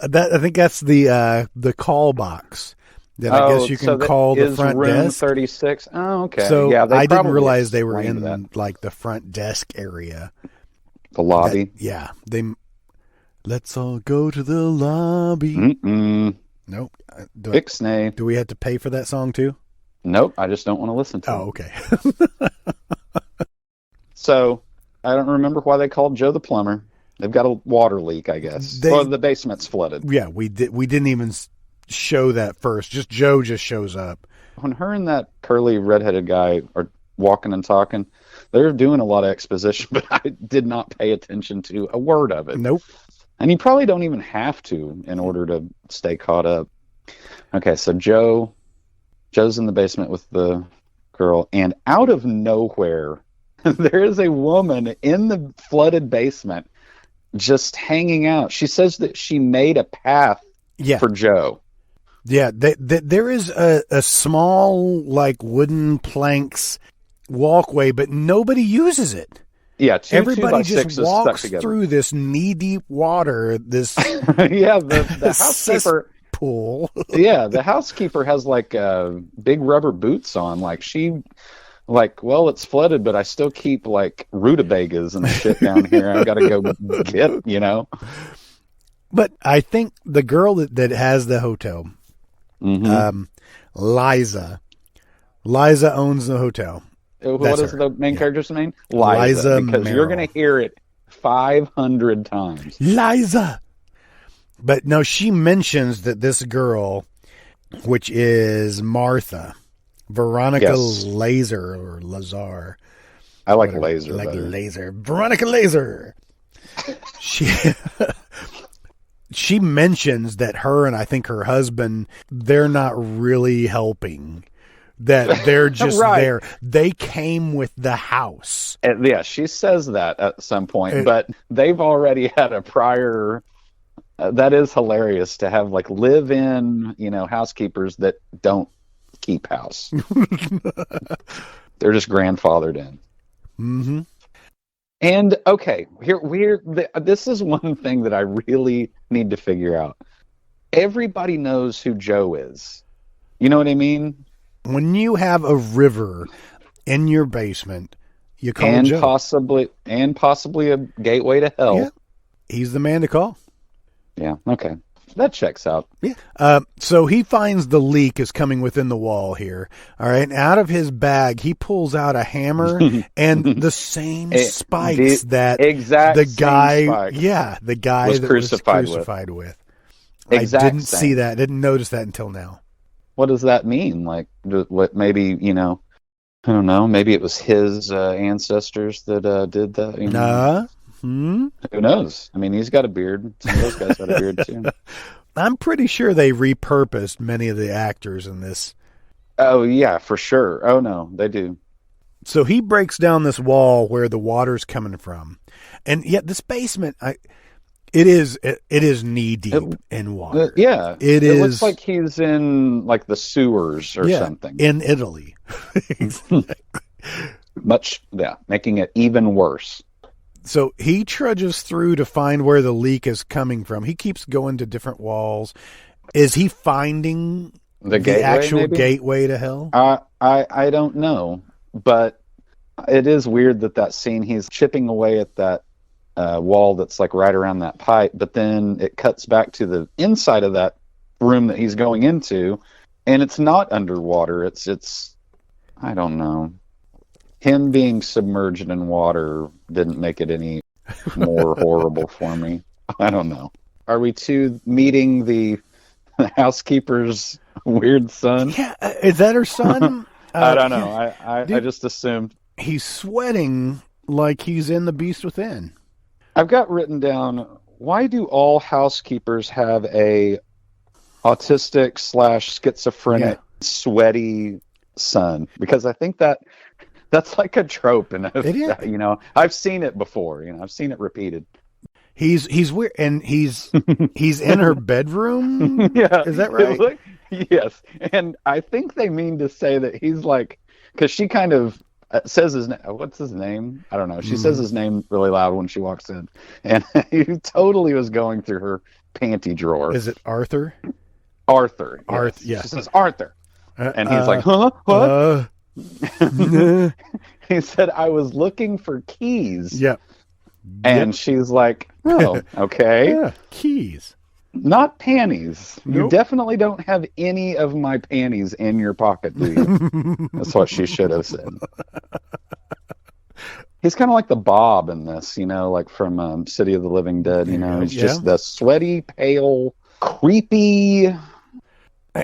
Speaker 1: I think that's the call box that I guess you
Speaker 2: so
Speaker 1: can
Speaker 2: that
Speaker 1: call the
Speaker 2: is
Speaker 1: front
Speaker 2: room
Speaker 1: desk.
Speaker 2: 36. Oh, okay.
Speaker 1: So
Speaker 2: yeah,
Speaker 1: I didn't
Speaker 2: probably
Speaker 1: realize they were
Speaker 2: explained
Speaker 1: in
Speaker 2: that.
Speaker 1: like the front desk area.
Speaker 2: The lobby.
Speaker 1: Let's all go to the lobby.
Speaker 2: Mm-mm.
Speaker 1: Nope.
Speaker 2: Ixnay.
Speaker 1: Do we have to pay for that song too?
Speaker 2: Nope, I just don't want to listen to it.
Speaker 1: Oh, okay.
Speaker 2: So, I don't remember why they called Joe the plumber. They've got a water leak, I guess. Well, the basement's flooded.
Speaker 1: Yeah, we didn't even show that first. Just Joe just shows up.
Speaker 2: When her and that curly redheaded guy are walking and talking, they're doing a lot of exposition, but I did not pay attention to a word of it.
Speaker 1: Nope.
Speaker 2: And you probably don't even have to in order to stay caught up. Okay, so Joe's in the basement with the girl, and out of nowhere, there is a woman in the flooded basement just hanging out. She says that she made a path for Joe.
Speaker 1: Yeah, there is a small, like, wooden planks walkway, but nobody uses it.
Speaker 2: Yeah,
Speaker 1: everybody just
Speaker 2: 2x6
Speaker 1: walks
Speaker 2: stuck
Speaker 1: through this knee-deep water, this
Speaker 2: yeah, the housekeeper...
Speaker 1: pool.
Speaker 2: Yeah, the housekeeper has, like, big rubber boots on. Like, well, it's flooded, but I still keep, like, rutabagas and shit down here. I gotta go get,
Speaker 1: But I think the girl that has the hotel, Liza owns the hotel.
Speaker 2: What is the main character's name? Liza. Because
Speaker 1: Merrill.
Speaker 2: you're going to hear it 500 times.
Speaker 1: Liza. But no, she mentions that this girl, which is Martha, Veronica Laser or Lazar.
Speaker 2: I like Laser.
Speaker 1: Like
Speaker 2: better.
Speaker 1: Laser. Veronica Laser. She mentions that her and I think her husband, they're not really helping. That they're just
Speaker 2: right.
Speaker 1: there. They came with the house.
Speaker 2: Yeah, she says that at some point, but they've already had a prior... that is hilarious to have, like, live-in, housekeepers that don't keep house. They're just grandfathered in.
Speaker 1: Mm-hmm.
Speaker 2: And, okay, this is one thing that I really need to figure out. Everybody knows who Joe is. You know what I mean?
Speaker 1: When you have a river in your basement, you call Joe.
Speaker 2: Possibly a gateway to hell.
Speaker 1: Yeah. He's the man to call.
Speaker 2: Yeah, okay. That checks out.
Speaker 1: Yeah. So he finds the leak is coming within the wall here. All right. And out of his bag, he pulls out a hammer and the same spikes that the guy, the guy was crucified with. I didn't see that. Didn't notice that until now.
Speaker 2: What does that mean? Like, what? Maybe I don't know. Maybe it was his ancestors that did that. Who knows? I mean, he's got a beard. Some of those guys got a beard too.
Speaker 1: I'm pretty sure they repurposed many of the actors in this.
Speaker 2: Oh yeah, for sure. Oh no, they do.
Speaker 1: So he breaks down this wall where the water's coming from, and yet this basement, it is knee deep in water. It
Speaker 2: looks like he's in like the sewers or something
Speaker 1: in Italy.
Speaker 2: Making it even worse.
Speaker 1: So he trudges through to find where the leak is coming from. He keeps going to different walls. Is he finding the actual gateway to hell?
Speaker 2: I don't know, but it is weird that scene he's chipping away at that wall that's like right around that pipe, but then it cuts back to the inside of that room that he's going into, and it's not underwater. It's I don't know. Him being submerged in water didn't make it any more horrible for me. I don't know. Are we meeting the housekeeper's weird son?
Speaker 1: Yeah, is that her son?
Speaker 2: I don't know. I just assumed.
Speaker 1: He's sweating like he's in The Beast Within.
Speaker 2: I've got written down, why do all housekeepers have a autistic / schizophrenic sweaty son, because I think that's like a trope, and I've seen it before. I've seen it repeated.
Speaker 1: He's weird, and he's in her bedroom.
Speaker 2: Yeah,
Speaker 1: is that right?
Speaker 2: Yes, and I think they mean to say that he's like, because she kind of says his name. What's his name? I don't know. She says his name really loud when she walks in, and he totally was going through her panty drawer.
Speaker 1: Is it Arthur?
Speaker 2: Arthur. Yes.
Speaker 1: Arthur. Yeah.
Speaker 2: She says Arthur, and he's like, huh? What? He said, I was looking for keys.
Speaker 1: Yeah.
Speaker 2: And she's like, oh, okay.
Speaker 1: Yeah, keys.
Speaker 2: Not panties.
Speaker 1: Nope.
Speaker 2: You definitely don't have any of my panties in your pocket, do you? That's what she should have said. He's kind of like the Bob in this, like from City of the Living Dead. He's just the sweaty, pale, creepy.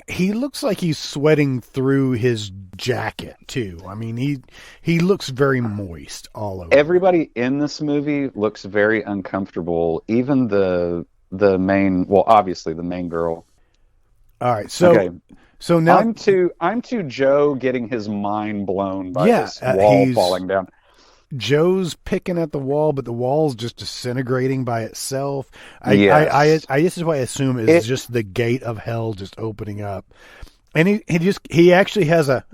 Speaker 1: He looks like he's sweating through his jacket too. I mean, he looks very moist all over.
Speaker 2: Everybody in this movie looks very uncomfortable. Even the main, well, obviously the main girl.
Speaker 1: All right, so now
Speaker 2: I'm to Joe getting his mind blown by this wall falling down.
Speaker 1: Joe's picking at the wall, but the wall's just disintegrating by itself. This is what I assume is just the gate of hell just opening up, and he actually has a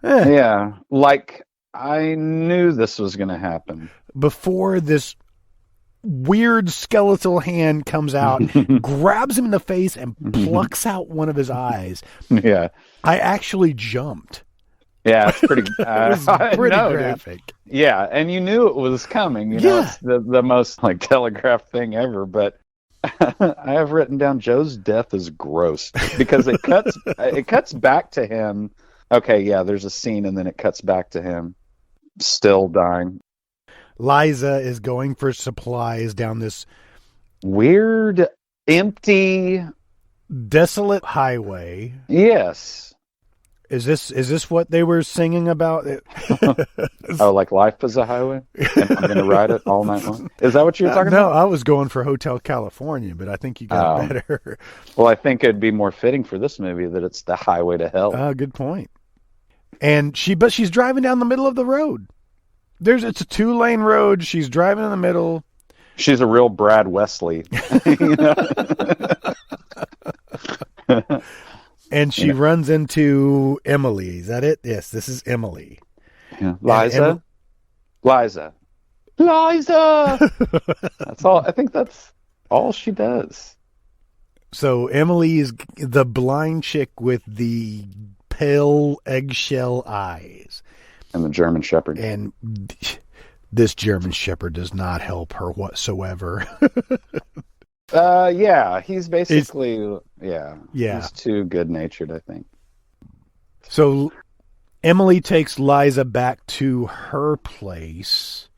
Speaker 2: yeah, like I knew this was going to happen
Speaker 1: before this weird skeletal hand comes out, grabs him in the face, and plucks out one of his eyes.
Speaker 2: Yeah,
Speaker 1: I actually jumped.
Speaker 2: Yeah, it's pretty.
Speaker 1: It was pretty graphic.
Speaker 2: Dude. Yeah, and you knew it was coming. It's the most like telegraphed thing ever. But I have written down Joe's death is gross because it cuts back to him. Okay, yeah, there's a scene, and then it cuts back to him still dying.
Speaker 1: Liza is going for supplies down this
Speaker 2: weird, empty,
Speaker 1: desolate highway.
Speaker 2: Yes.
Speaker 1: Is this what they were singing about?
Speaker 2: Oh, like life is a highway, and I'm going to ride it all night long. Is that what you were talking about?
Speaker 1: No, I was going for Hotel California, but I think you got better.
Speaker 2: Well, I think it'd be more fitting for this movie that it's the highway to hell.
Speaker 1: Good point. And she's driving down the middle of the road. It's a 2-lane road. She's driving in the middle.
Speaker 2: She's a real Brad Wesley.
Speaker 1: And she runs into Emily. Is that it? Yes, this is Emily.
Speaker 2: Yeah. Liza. That's all. I think that's all she does.
Speaker 1: So Emily is the blind chick with the pale eggshell eyes.
Speaker 2: And the German Shepherd.
Speaker 1: And this German Shepherd does not help her whatsoever.
Speaker 2: Yeah, he's basically, he's too good-natured, I think.
Speaker 1: So Emily takes Liza back to her place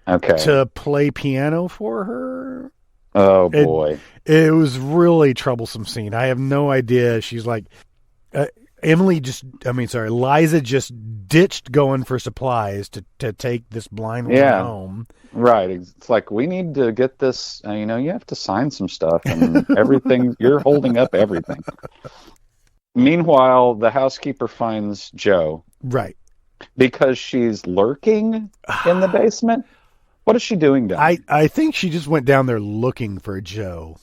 Speaker 1: to play piano for her.
Speaker 2: Oh, boy.
Speaker 1: It was really troublesome scene. I have no idea. She's like, Liza just ditched going for supplies to take this blind woman home.
Speaker 2: Right. It's like, we need to get this, you have to sign some stuff and everything. You're holding up everything. Meanwhile, the housekeeper finds Joe.
Speaker 1: Right. Because
Speaker 2: she's lurking in the basement. What is she doing down there?
Speaker 1: I think she just went down there looking for Joe.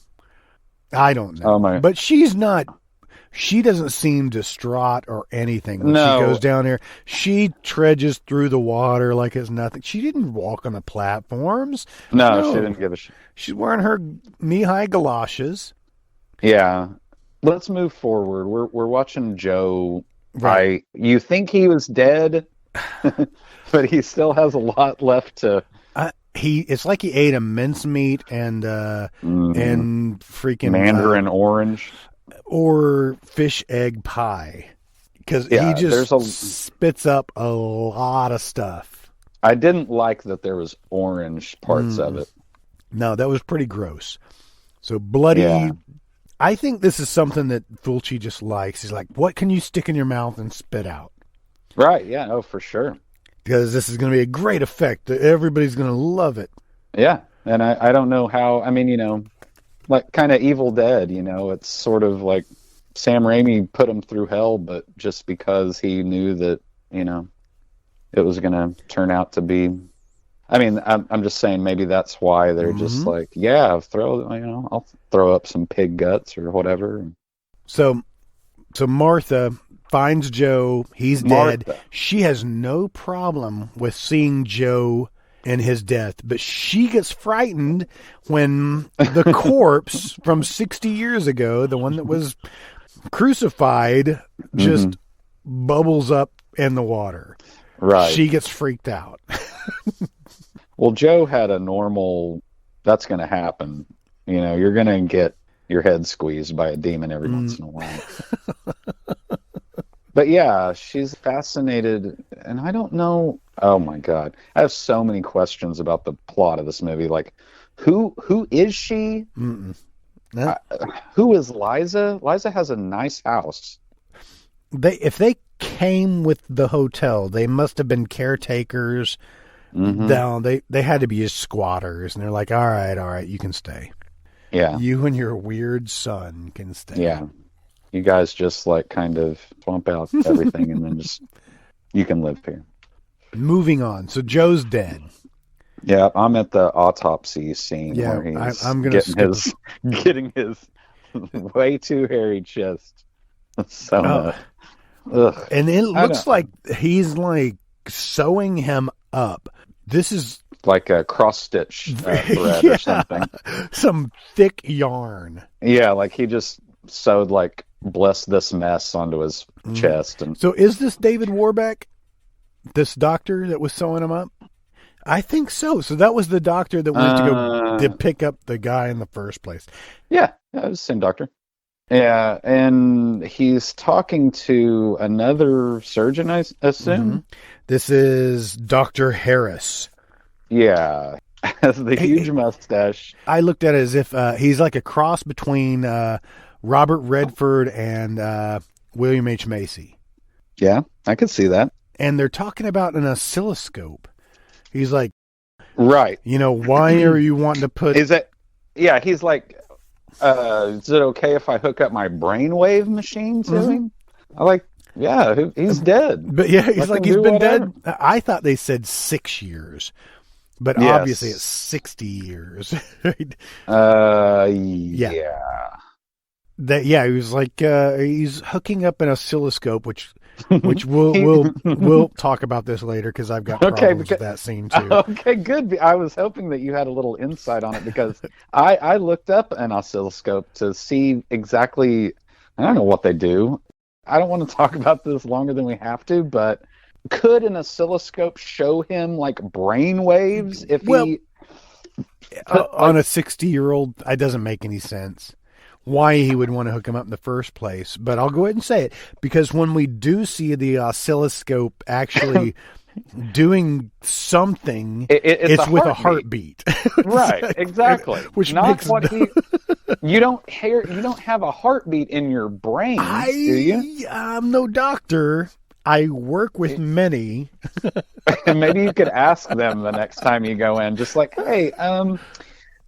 Speaker 1: I don't know.
Speaker 2: Oh, my.
Speaker 1: But she's not... She doesn't seem distraught or anything when she goes down there. She trudges through the water like it's nothing. She didn't walk on the platforms.
Speaker 2: No, she didn't give a shit.
Speaker 1: She's wearing her knee-high galoshes.
Speaker 2: Yeah. Let's move forward. We're watching Joe.
Speaker 1: Right.
Speaker 2: You think he was dead, but he still has a lot left to...
Speaker 1: It's like he ate a mincemeat and freaking...
Speaker 2: Mandarin orange.
Speaker 1: Or fish egg pie, because he just spits up a lot of stuff.
Speaker 2: I didn't like that there was orange parts of it.
Speaker 1: No, that was pretty gross. So bloody. Yeah. I think this is something that Fulci just likes. He's like, what can you stick in your mouth and spit out?
Speaker 2: Right, yeah, oh, for sure.
Speaker 1: Because this is going to be a great effect. Everybody's going to love it.
Speaker 2: Yeah, and I don't know how, like kind of Evil Dead, it's sort of like Sam Raimi put him through hell, but just because he knew that, it was going to turn out to be. I mean, I'm just saying maybe that's why they're just like, yeah, I'll throw up some pig guts or whatever.
Speaker 1: So Martha finds Joe. He's dead. She has no problem with seeing Joe and his death, but she gets frightened when the corpse from 60 years ago, the one that was crucified, just bubbles up in the water.
Speaker 2: Right.
Speaker 1: She gets freaked out.
Speaker 2: Well, Joe had a normal, that's going to happen. You're going to get your head squeezed by a demon every once in a while. But yeah, she's fascinated, and I don't know. Oh my God. I have so many questions about the plot of this movie. Like, who is she? Who is Liza? Liza has a nice house.
Speaker 1: If they came with the hotel, they must have been caretakers. No, they had to be just squatters, and they're like, all right, you can stay.
Speaker 2: Yeah.
Speaker 1: You and your weird son can stay.
Speaker 2: Yeah. You guys just like kind of swamp out everything and then just, you can live here.
Speaker 1: Moving on. So Joe's dead.
Speaker 2: Yeah, I'm at the autopsy scene where he's
Speaker 1: I'm gonna
Speaker 2: getting his way too hairy chest. So,
Speaker 1: and it looks like he's like sewing him up. This is
Speaker 2: like a cross-stitch thread or something.
Speaker 1: Some thick yarn.
Speaker 2: Yeah, like he just sewed like bless this mess onto his chest. And
Speaker 1: so is this David Warbeck, this doctor that was sewing him up? I think so. So that was the doctor that went to pick up the guy in the first place.
Speaker 2: Yeah, it was the same doctor. Yeah, and he's talking to another surgeon, I assume.
Speaker 1: This is Dr. Harris.
Speaker 2: Yeah, has the huge mustache.
Speaker 1: I looked at it as if he's like a cross between Robert Redford and William H. Macy.
Speaker 2: Yeah, I could see that.
Speaker 1: And they're talking about an oscilloscope. He's like,
Speaker 2: right.
Speaker 1: Why are you wanting to put...
Speaker 2: Is it... Yeah, he's like, is it okay if I hook up my brainwave machine to him? I'm like, yeah, he's dead.
Speaker 1: But yeah, he's like, he's been dead. I thought they said 6 years. But obviously it's 60 years. Right?
Speaker 2: Yeah.
Speaker 1: He was like, he's hooking up an oscilloscope, which we'll talk about this later because I've got problems with that scene too.
Speaker 2: Okay, good. I was hoping that you had a little insight on it because I looked up an oscilloscope to see exactly. I don't know what they do. I don't want to talk about this longer than we have to, but could an oscilloscope show him like brain waves if he
Speaker 1: on a 60-year-old? It doesn't make any sense why he would want to hook him up in the first place. But I'll go ahead and say it, because when we do see the oscilloscope actually doing something, it's with a heartbeat.
Speaker 2: Right,
Speaker 1: like,
Speaker 2: exactly.
Speaker 1: Which
Speaker 2: not
Speaker 1: makes
Speaker 2: what you don't have a heartbeat in your brain, do you?
Speaker 1: I'm no doctor. I work with many.
Speaker 2: And maybe you could ask them the next time you go in, just like, hey,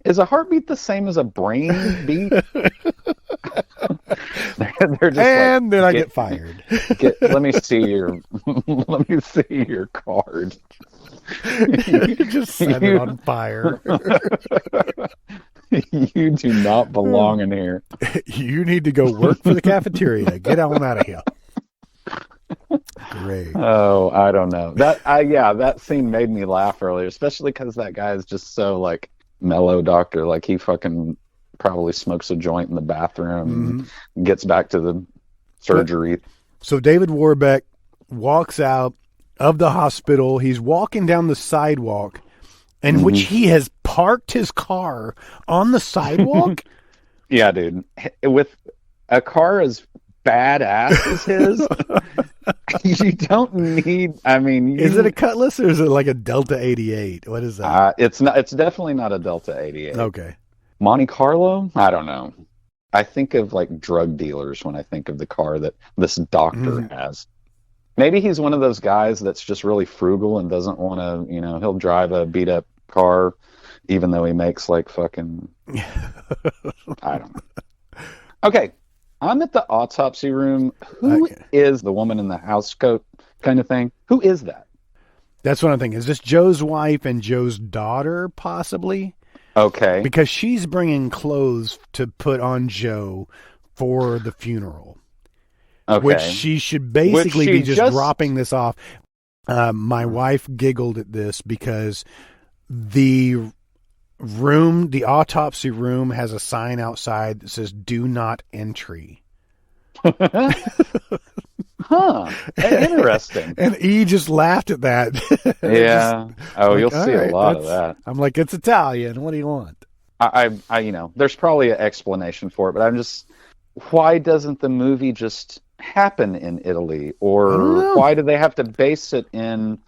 Speaker 2: is a heartbeat the same as a brain beat? They're just
Speaker 1: and then I get fired.
Speaker 2: Let me see your card.
Speaker 1: Just set it on fire.
Speaker 2: You do not belong in here.
Speaker 1: You need to go work for the cafeteria. Get on out of here. Great.
Speaker 2: Oh, I don't know. That scene made me laugh earlier, especially because that guy is just so like mellow doctor. Like he fucking probably smokes a joint in the bathroom and gets back to the surgery.
Speaker 1: So David Warbeck walks out of the hospital. He's walking down the sidewalk in which he has parked his car on the sidewalk.
Speaker 2: Yeah, dude. With a car as badass as his, you don't need. I mean,
Speaker 1: is it a Cutlass or is it like a Delta 88? What is that?
Speaker 2: It's not. It's definitely not a Delta 88.
Speaker 1: Okay.
Speaker 2: Monte Carlo? I don't know. I think of like drug dealers when I think of the car that this doctor has. Maybe he's one of those guys that's just really frugal and doesn't want to, he'll drive a beat up car even though he makes like fucking, I don't know. Okay. I'm at the autopsy room. Who is the woman in the house coat kind of thing? Who is that?
Speaker 1: That's what I'm thinking. Is this Joe's wife and Joe's daughter, possibly?
Speaker 2: Okay.
Speaker 1: Because she's bringing clothes to put on Joe for the funeral.
Speaker 2: Okay.
Speaker 1: Which she should basically be just dropping this off. My wife giggled at this because the autopsy room has a sign outside that says "Do not entry."
Speaker 2: Huh. Interesting.
Speaker 1: And E just laughed at that.
Speaker 2: Yeah. You'll see a lot of that.
Speaker 1: I'm like, it's Italian. What do you want?
Speaker 2: I there's probably an explanation for it, but I'm just, why doesn't the movie just happen in Italy? Or why do they have to base it in,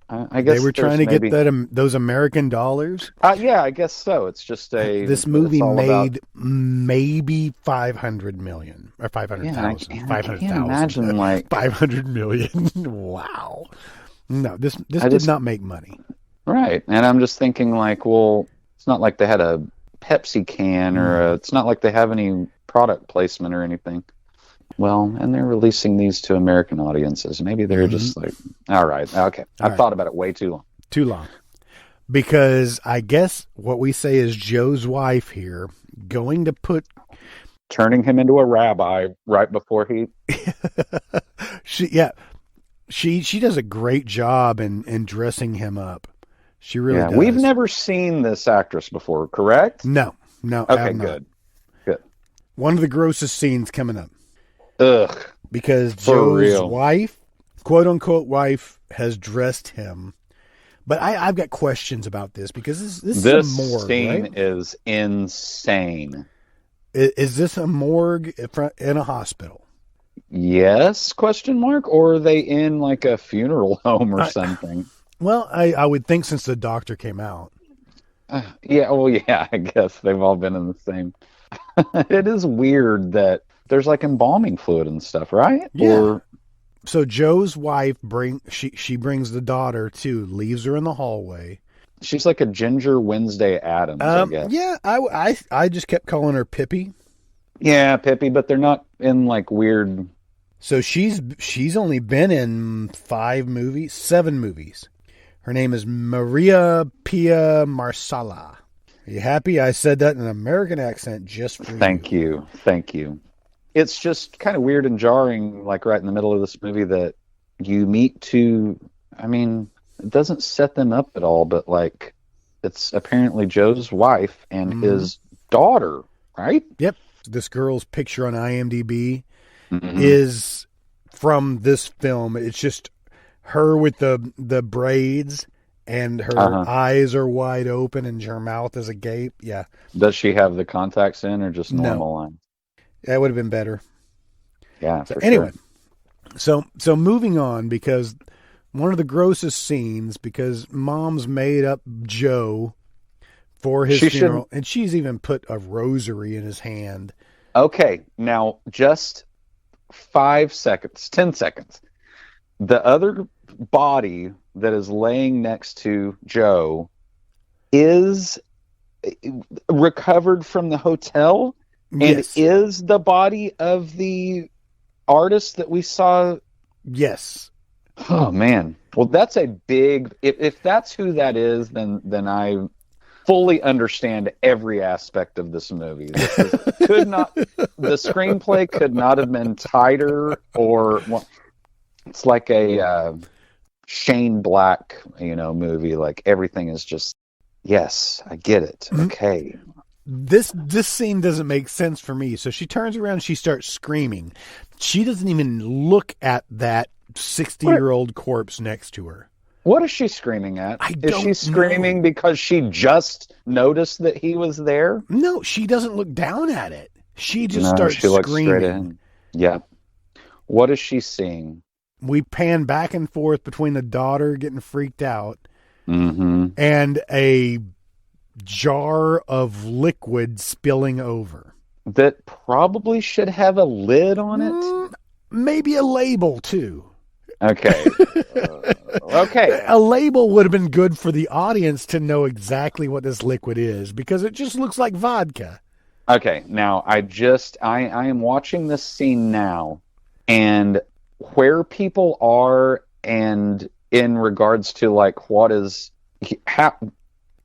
Speaker 2: I guess
Speaker 1: they were trying to get those American dollars.
Speaker 2: Yeah, I guess so. It's just
Speaker 1: this movie made maybe 500 million or 500,000.
Speaker 2: Yeah, I can't imagine like
Speaker 1: 500 million. Wow. No, this did not make money.
Speaker 2: Right, and I'm just thinking like, well, it's not like they had a Pepsi can or it's not like they have any product placement or anything. Well, and they're releasing these to American audiences. Maybe they're just like, all right, okay. I've thought about it way too long.
Speaker 1: Too long. Because I guess what we say is Joe's wife here going to
Speaker 2: turning him into a rabbi right before he...
Speaker 1: She does a great job in dressing him up. She really does.
Speaker 2: We've never seen this actress before, correct?
Speaker 1: No.
Speaker 2: Okay, good.
Speaker 1: One of the grossest scenes coming up.
Speaker 2: Ugh.
Speaker 1: Because Joe's wife, quote unquote wife, has dressed him. But I've got questions about this because this is a morgue,
Speaker 2: scene
Speaker 1: right?
Speaker 2: is insane.
Speaker 1: Is this a morgue in a hospital?
Speaker 2: Yes, question mark? Or are they in like a funeral home or something?
Speaker 1: Well, I would think since the doctor came out.
Speaker 2: I guess they've all been in the same. It is weird that there's like embalming fluid and stuff, right?
Speaker 1: Yeah. So Joe's wife she brings the daughter too, leaves her in the hallway.
Speaker 2: She's like a ginger Wednesday Addams, I guess.
Speaker 1: Yeah, I just kept calling her Pippi.
Speaker 2: Yeah, Pippi, but they're not in like weird.
Speaker 1: So she's only been in 7 movies. Her name is Maria Pia Marsala. Are you happy I said that in an American accent just for you?
Speaker 2: Thank you. It's just kind of weird and jarring, like right in the middle of this movie, that you meet two. I mean, it doesn't set them up at all, but like it's apparently Joe's wife and his daughter, right?
Speaker 1: Yep. This girl's picture on IMDb is from this film. It's just her with the braids and her eyes are wide open and her mouth is agape. Yeah.
Speaker 2: Does she have the contacts in or just normal lines?
Speaker 1: That would have been better.
Speaker 2: Yeah.
Speaker 1: So anyway, so moving on, because one of the grossest scenes, because Mom's made up Joe for his funeral, and she's even put a rosary in his hand.
Speaker 2: Okay, now just 10 seconds. The other body that is laying next to Joe is recovered from the hotel. And is the body of the artist that we saw?
Speaker 1: Yes.
Speaker 2: Oh man. Well, that's a big. If that's who that is, then I fully understand every aspect of this movie. The screenplay could not have been tighter, or it's like a Shane Black, movie. Like everything is just. Yes, I get it. Okay.
Speaker 1: This scene doesn't make sense for me. So she turns around and she starts screaming. She doesn't even look at that 60-year-old corpse next to her.
Speaker 2: What is she screaming at? Is she screaming because she just noticed that he was there?
Speaker 1: No, she doesn't look down at it. She just starts screaming. Looks straight in.
Speaker 2: Yeah. What is she seeing?
Speaker 1: We pan back and forth between the daughter getting freaked out and a jar of liquid spilling over.
Speaker 2: That probably should have a lid on it?
Speaker 1: Maybe a label, too.
Speaker 2: Okay. Okay.
Speaker 1: A label would have been good for the audience to know exactly what this liquid is, because it just looks like vodka.
Speaker 2: Okay, now I am watching this scene now, and where people are, and in regards to like what is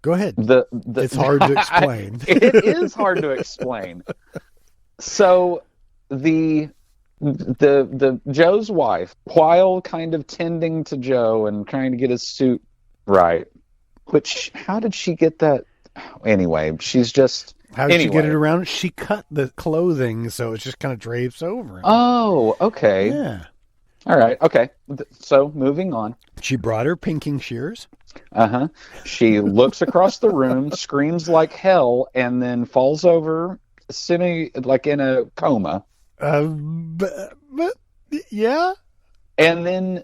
Speaker 1: Go ahead.
Speaker 2: the
Speaker 1: It's hard to explain.
Speaker 2: It is hard to explain. So the Joe's wife, while kind of tending to Joe and trying to get his suit right, which how did she get that? Anyway, she's just.
Speaker 1: How did she get it around? She cut the clothing so it just kind of drapes over him.
Speaker 2: Oh, okay.
Speaker 1: Yeah.
Speaker 2: All right. Okay. So moving on.
Speaker 1: She brought her pinking shears.
Speaker 2: Uh-huh. She looks across the room, screams like hell, and then falls over, like in a coma.
Speaker 1: Yeah.
Speaker 2: And then,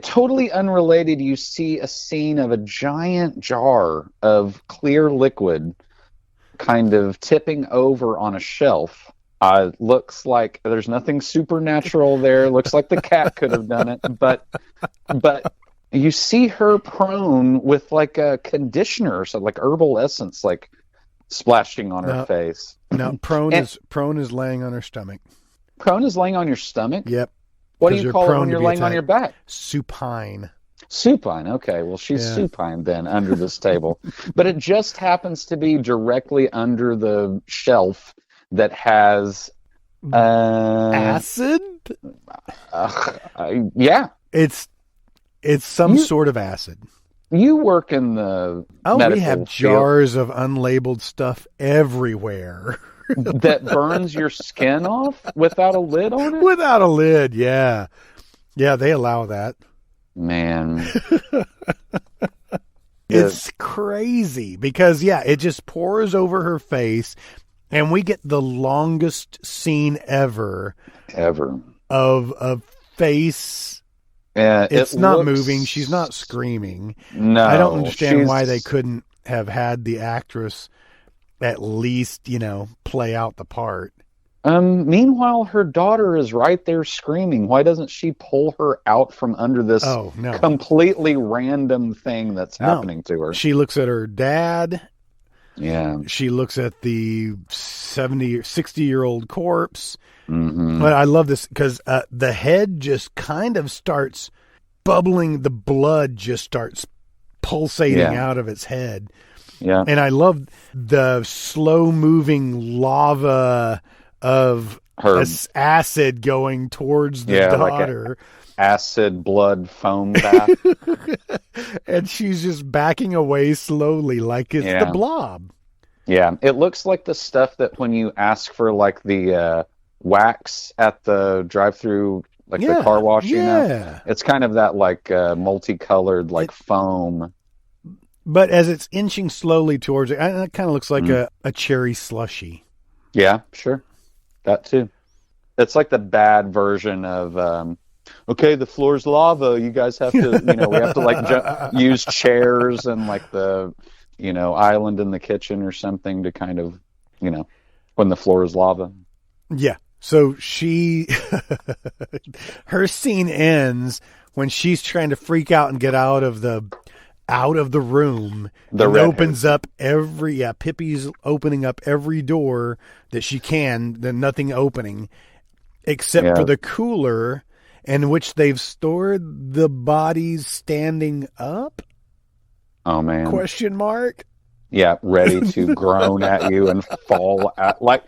Speaker 2: totally unrelated, you see a scene of a giant jar of clear liquid kind of tipping over on a shelf. Looks like there's nothing supernatural there. Looks like the cat could have done it, but you see her prone with like a conditioner, so like herbal essence, like splashing on her face.
Speaker 1: No, prone is laying on her stomach.
Speaker 2: Prone is laying on your stomach?
Speaker 1: Yep.
Speaker 2: What do you call it when you're laying on your back?
Speaker 1: Supine.
Speaker 2: Supine. Okay, well, she's supine then under this table. But it just happens to be directly under the shelf that has
Speaker 1: acid?
Speaker 2: Yeah.
Speaker 1: It's some sort of acid.
Speaker 2: You work in the medical
Speaker 1: we have jars of unlabeled stuff everywhere.
Speaker 2: That burns your skin off without a lid on it?
Speaker 1: Without a lid, yeah. Yeah, they allow that.
Speaker 2: Man.
Speaker 1: It's crazy because, it just pours over her face, and we get the longest scene ever of a face. It's not moving. She's not screaming.
Speaker 2: No.
Speaker 1: I don't understand why they couldn't have had the actress at least, play out the part.
Speaker 2: Meanwhile, her daughter is right there screaming. Why doesn't she pull her out from under this completely random thing that's happening to her?
Speaker 1: She looks at her dad.
Speaker 2: Yeah.
Speaker 1: She looks at the 70 or 60-year-old corpse.
Speaker 2: Mm-hmm.
Speaker 1: But I love this because the head just kind of starts bubbling. The blood just starts pulsating out of its head.
Speaker 2: Yeah.
Speaker 1: And I love the slow-moving lava of acid going towards the daughter.
Speaker 2: Like acid blood foam bath.
Speaker 1: And she's just backing away slowly like it's the Blob.
Speaker 2: Yeah. It looks like the stuff that when you ask for like the wax at the drive-through, like the car wash, it's kind of that like multicolored like foam.
Speaker 1: But as it's inching slowly towards it kind of looks like a cherry slushy.
Speaker 2: Yeah, sure. That too. It's like the bad version of, okay, the floor's lava. You guys have to, we have to like use chairs and like the, island in the kitchen or something to kind of, when the floor is lava.
Speaker 1: Yeah. So her scene ends when she's trying to freak out and get out of the room. Opens up Pippi's opening up every door that she can, then nothing opening except for the cooler in which they've stored the bodies standing up.
Speaker 2: Oh man.
Speaker 1: Question mark.
Speaker 2: Yeah, ready to groan at you and fall at like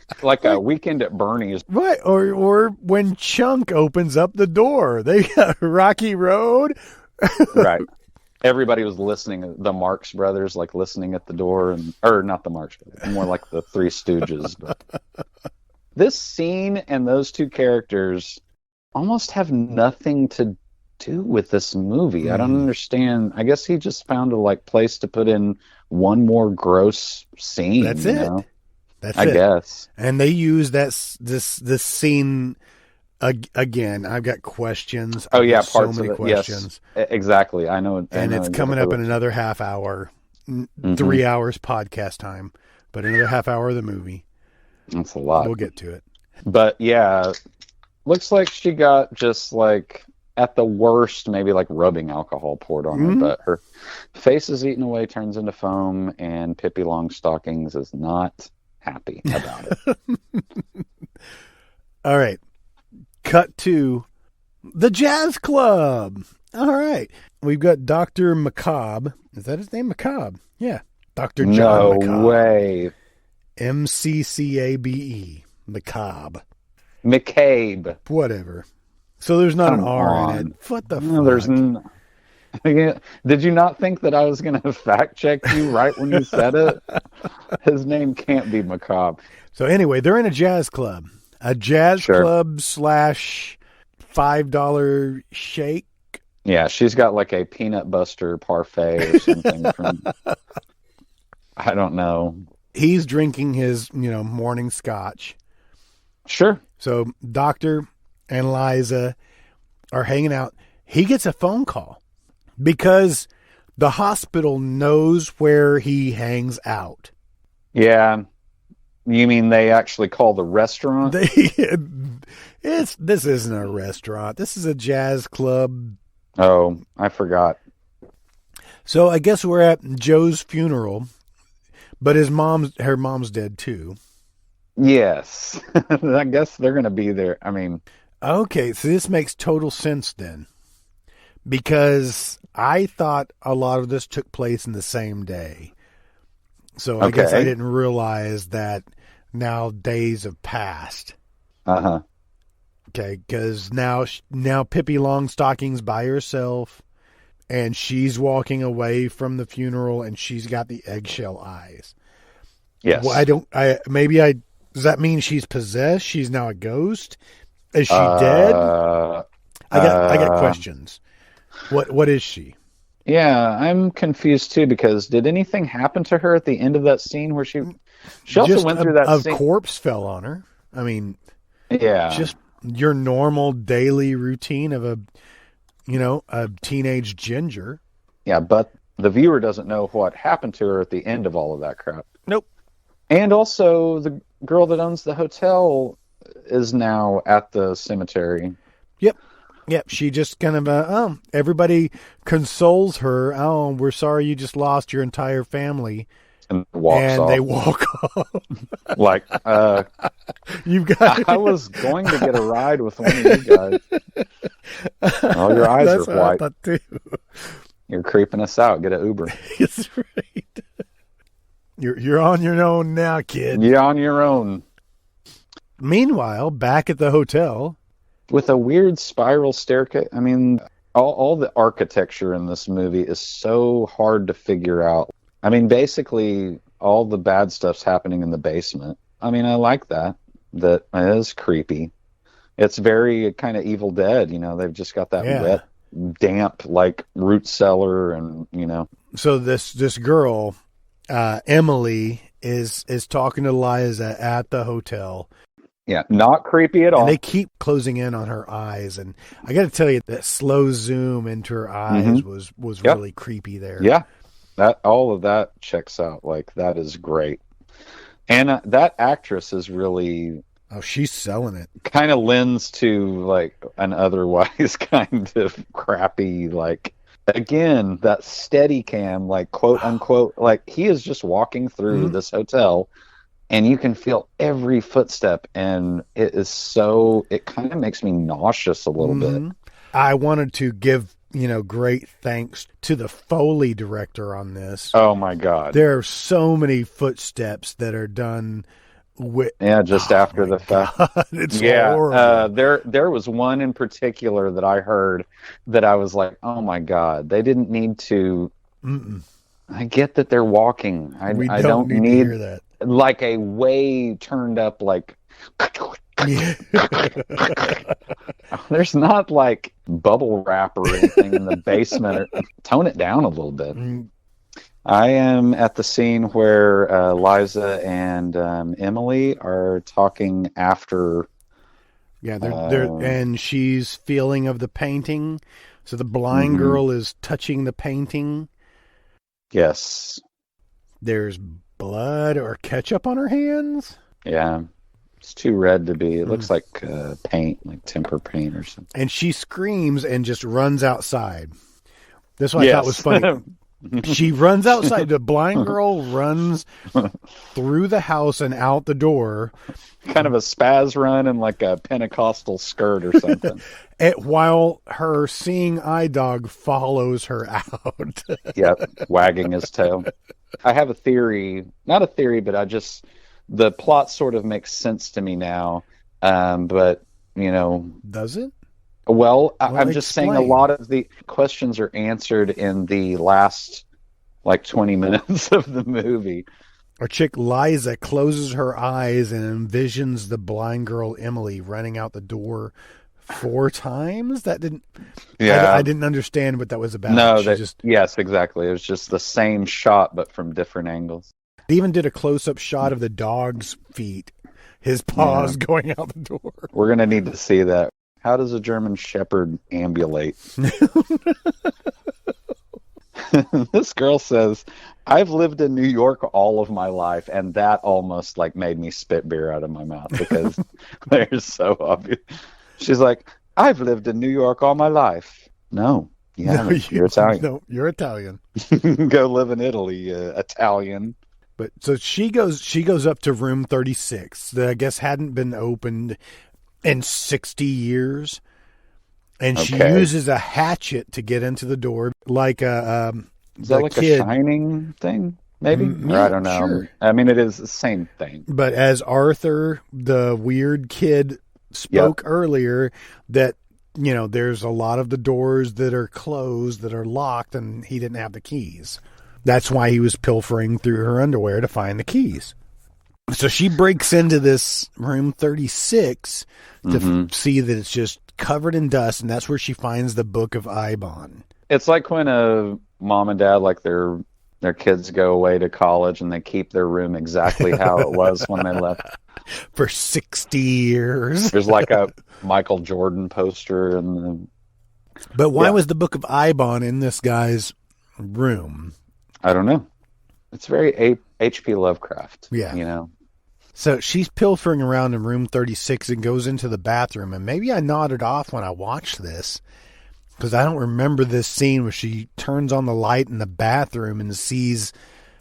Speaker 2: a Weekend at Bernie's.
Speaker 1: Right, or when Chunk opens up the door. They got Rocky Road.
Speaker 2: Right. Everybody was listening, the Marx Brothers, like listening at the door, or not the Marx Brothers, more like the Three Stooges. But this scene and those two characters almost have nothing to do with this movie. I don't understand. I guess he just found a place to put in one more gross scene.
Speaker 1: That's it.
Speaker 2: I guess.
Speaker 1: And they use this scene. Again, I've got questions.
Speaker 2: Oh yeah,
Speaker 1: so many questions.
Speaker 2: Yes, exactly. I know,
Speaker 1: and it's coming up in another half hour, 3 hours podcast time, but another half hour of the movie.
Speaker 2: That's a lot.
Speaker 1: We'll get to it.
Speaker 2: But yeah, looks like she got just like at the worst, maybe like rubbing alcohol poured on her, but her face is eaten away, turns into foam, and Pippi Longstockings is not happy about it.
Speaker 1: All right. Cut to the jazz club. All right. We've got Dr. Macabre. Is that his name? Macabre. Yeah. Dr. John Macabre.
Speaker 2: No way.
Speaker 1: MCCABE. Macabre.
Speaker 2: McCabe.
Speaker 1: Whatever. So there's not
Speaker 2: Come
Speaker 1: an R
Speaker 2: on.
Speaker 1: in it. What the
Speaker 2: No,
Speaker 1: fuck?
Speaker 2: Did you not think that I was going to fact check you right when you said it? His name can't be Macabre.
Speaker 1: So anyway, they're in a jazz club. A jazz club / $5 shake.
Speaker 2: Yeah, she's got like a peanut buster parfait or something from, I don't know.
Speaker 1: He's drinking his, morning scotch.
Speaker 2: Sure.
Speaker 1: So Doctor and Liza are hanging out. He gets a phone call because the hospital knows where he hangs out.
Speaker 2: Yeah. You mean they actually call the restaurant?
Speaker 1: This isn't a restaurant. This is a jazz club.
Speaker 2: Oh, I forgot.
Speaker 1: So I guess we're at Joe's funeral, but her mom's dead too.
Speaker 2: Yes. I guess they're going to be there. I mean.
Speaker 1: Okay, so this makes total sense then. Because I thought a lot of this took place in the same day. So I guess I didn't realize that now days have passed.
Speaker 2: Uh-huh.
Speaker 1: Okay, because now Pippi Longstocking's by herself, and she's walking away from the funeral, and she's got the eggshell eyes.
Speaker 2: Yes.
Speaker 1: Well, does that mean she's possessed? She's now a ghost? Is she dead? I got questions. What is she?
Speaker 2: Yeah, I'm confused too, because did anything happen to her at the end of that scene where she also went through that scene?
Speaker 1: A corpse fell on her. I mean,
Speaker 2: yeah,
Speaker 1: just your normal daily routine of a teenage ginger.
Speaker 2: Yeah, but the viewer doesn't know what happened to her at the end of all of that crap.
Speaker 1: Nope.
Speaker 2: And also, the girl that owns the hotel is now at the cemetery.
Speaker 1: Yep, she just kind of, everybody consoles her. Oh, we're sorry you just lost your entire family.
Speaker 2: And walks off.
Speaker 1: They walk off.
Speaker 2: Like,
Speaker 1: You've got.
Speaker 2: I was going to get a ride with one of you guys. Oh, your eyes
Speaker 1: That's
Speaker 2: are white.
Speaker 1: I thought too.
Speaker 2: You're creeping us out. Get an Uber.
Speaker 1: That's right. You're on your own now, kid.
Speaker 2: You're on your own.
Speaker 1: Meanwhile, back at the hotel.
Speaker 2: With a weird spiral staircase. I mean, all the architecture in this movie is so hard to figure out. I mean, basically, all the bad stuff's happening in the basement. I mean, I like that. That is creepy. It's very kind of Evil Dead. They've just got that wet, damp, like, root cellar and,
Speaker 1: So this girl, Emily, is talking to Liza at the hotel.
Speaker 2: Yeah, not creepy at all.
Speaker 1: And they keep closing in on her eyes, and I got to tell you, that slow zoom into her eyes was really creepy there.
Speaker 2: Yeah, all of that checks out. Like, that is great, and that actress is really
Speaker 1: she's selling it.
Speaker 2: Kind of lends to like an otherwise kind of crappy, like, again, that steady cam, like, quote unquote, like, he is just walking through this hotel. And you can feel every footstep, and it kind of makes me nauseous a little bit.
Speaker 1: I wanted to give, great thanks to the Foley director on this.
Speaker 2: Oh, my God.
Speaker 1: There are so many footsteps that are done with...
Speaker 2: Yeah, just after the fact.
Speaker 1: It's horrible.
Speaker 2: There was one in particular that I heard that I was like, oh, my God. They didn't need to... I get that they're walking. I don't need to
Speaker 1: hear that.
Speaker 2: Like a way turned up, like, there's not like bubble wrap or anything in the basement. Tone it down a little bit. I am at the scene where Liza and Emily are talking after.
Speaker 1: Yeah, they're and she's feeling of the painting. So the blind girl is touching the painting.
Speaker 2: Yes.
Speaker 1: There's blood or ketchup on her hands.
Speaker 2: Yeah, it's too red to be. It looks like paint, like temper paint or something.
Speaker 1: And she screams and just runs outside. That's what I thought was funny. She runs outside. The blind girl runs through the house and out the door.
Speaker 2: Kind of a spaz run in like a Pentecostal skirt or something.
Speaker 1: While her seeing eye dog follows her out.
Speaker 2: Yep, wagging his tail. I have a theory. Not a theory, but the plot sort of makes sense to me now. But,
Speaker 1: Does it?
Speaker 2: Well,
Speaker 1: Well,
Speaker 2: I'm just saying a lot of the questions are answered in the last, 20 minutes of the movie.
Speaker 1: Our chick Liza closes her eyes and envisions the blind girl Emily running out the door 4 times. That didn't.
Speaker 2: Yeah,
Speaker 1: I didn't understand what that was about.
Speaker 2: No, yes, exactly. It was just the same shot, but from different angles.
Speaker 1: They even did a close-up shot of the dog's feet, his paws going out the door.
Speaker 2: We're gonna need to see that. How does a German Shepherd ambulate? This girl says, "I've lived in New York all of my life," and that almost made me spit beer out of my mouth because they're so obvious. She's like, "I've lived in New York all my life." No, you're Italian.
Speaker 1: No, you're Italian.
Speaker 2: Go live in Italy, Italian.
Speaker 1: But so she goes up to room 36 that I guess hadn't been opened in 60 years. And she uses a hatchet to get into the door, like a
Speaker 2: is that like
Speaker 1: kid.
Speaker 2: A Shining thing? Maybe?
Speaker 1: Yeah,
Speaker 2: or I don't know.
Speaker 1: Sure.
Speaker 2: I mean, it is the same thing.
Speaker 1: But as Arthur, the weird kid, spoke earlier, that there's a lot of the doors that are closed, that are locked, and he didn't have the keys. That's why he was pilfering through her underwear to find the keys. So she breaks into this room 36 to see that it's just covered in dust, and that's where she finds the Book of Ibon.
Speaker 2: It's like when a mom and dad, their kids go away to college and they keep their room exactly how it was when they left.
Speaker 1: For 60 years.
Speaker 2: There's like a Michael Jordan poster in the...
Speaker 1: But why was the Book of Ibon in this guy's room?
Speaker 2: I don't know. It's very H.P. Lovecraft.
Speaker 1: Yeah. So she's pilfering around in room 36 and goes into the bathroom. And maybe I nodded off when I watched this, because I don't remember this scene where she turns on the light in the bathroom and sees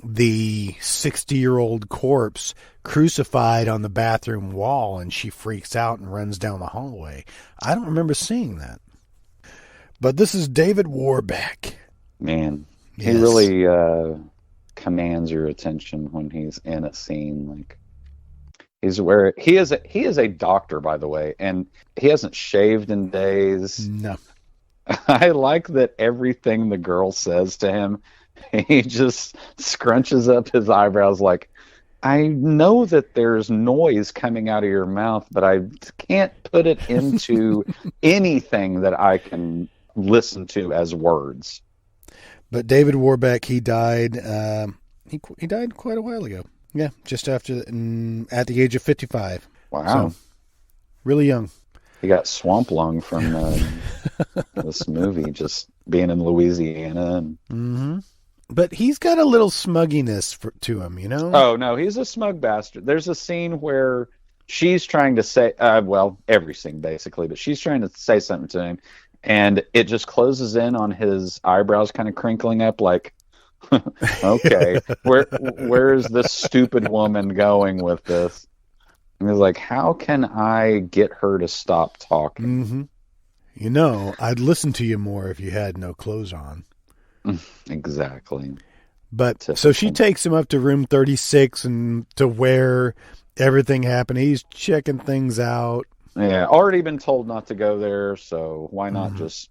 Speaker 1: the 60-year-old corpse crucified on the bathroom wall, and she freaks out and runs down the hallway. I don't remember seeing that. But this is David Warbeck.
Speaker 2: Man, he really commands your attention when he's in a scene. He is a doctor, by the way, and he hasn't shaved in days.
Speaker 1: No.
Speaker 2: I like that everything the girl says to him, he just scrunches up his eyebrows like, I know that there's noise coming out of your mouth, but I can't put it into anything that I can listen to as words.
Speaker 1: But David Warbeck, he died. He died quite a while ago. Yeah, just after at the age of 55.
Speaker 2: Wow,
Speaker 1: so, really young.
Speaker 2: He got swamp lung from this movie, just being in Louisiana.
Speaker 1: But he's got a little smugginess to him,
Speaker 2: Oh, no, he's a smug bastard. There's a scene where she's trying to say, every scene basically, but she's trying to say something to him, and it just closes in on his eyebrows kind of crinkling up like, okay, where is this stupid woman going with this? And he's like, how can I get her to stop talking?
Speaker 1: I'd listen to you more if you had no clothes on.
Speaker 2: Exactly.
Speaker 1: But so she takes him up to room 36 and to where everything happened. He's checking things out.
Speaker 2: Yeah, already been told not to go there, so why not just...